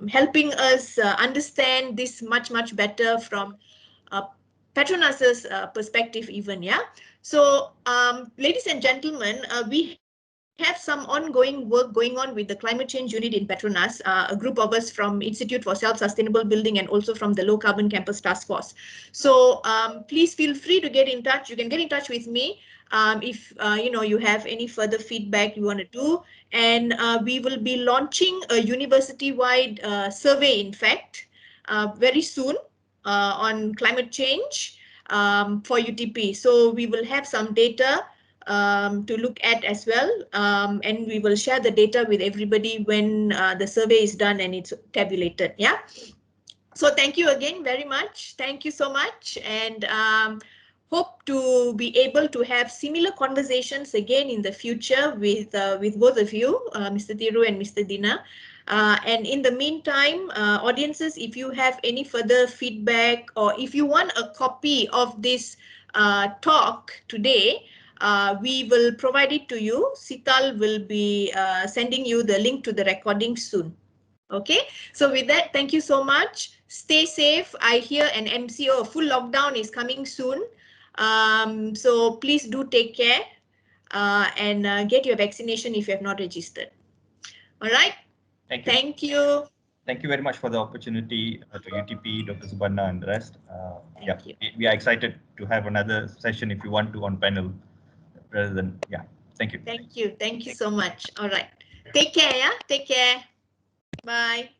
helping us understand this much, much better from Petronas's perspective even, yeah. So, ladies and gentlemen, we have some ongoing work going on with the climate change unit in Petronas, a group of us from Institute for Self-Sustainable Building and also from the Low Carbon Campus Task Force. So please feel free to get in touch. You can get in touch with me if you have any further feedback you want to do. And we will be launching a university-wide survey, in fact, very soon on climate change for UTP. So we will have some data to look at as well, and we will share the data with everybody when the survey is done and it's tabulated. Yeah. So thank you again very much. Thank you so much, and hope to be able to have similar conversations again in the future with both of you, Mr. Thiru and Mr. Dina. And in the meantime, audiences, if you have any further feedback or if you want a copy of this talk today, we will provide it to you. Sital will be sending you the link to the recording soon. Okay, so with that, thank you so much. Stay safe. I hear an MCO, a full lockdown is coming soon. So please do take care and get your vaccination if you have not registered. All right. Thank you. Thank you. Thank you very much for the opportunity to UTP, Dr. Subarna and the rest. Thank you. We are excited to have another session if you want to on panel rather than, yeah. Thank you. Thank you. Thank you so much. All right. Take care. Yeah. Take care. Bye.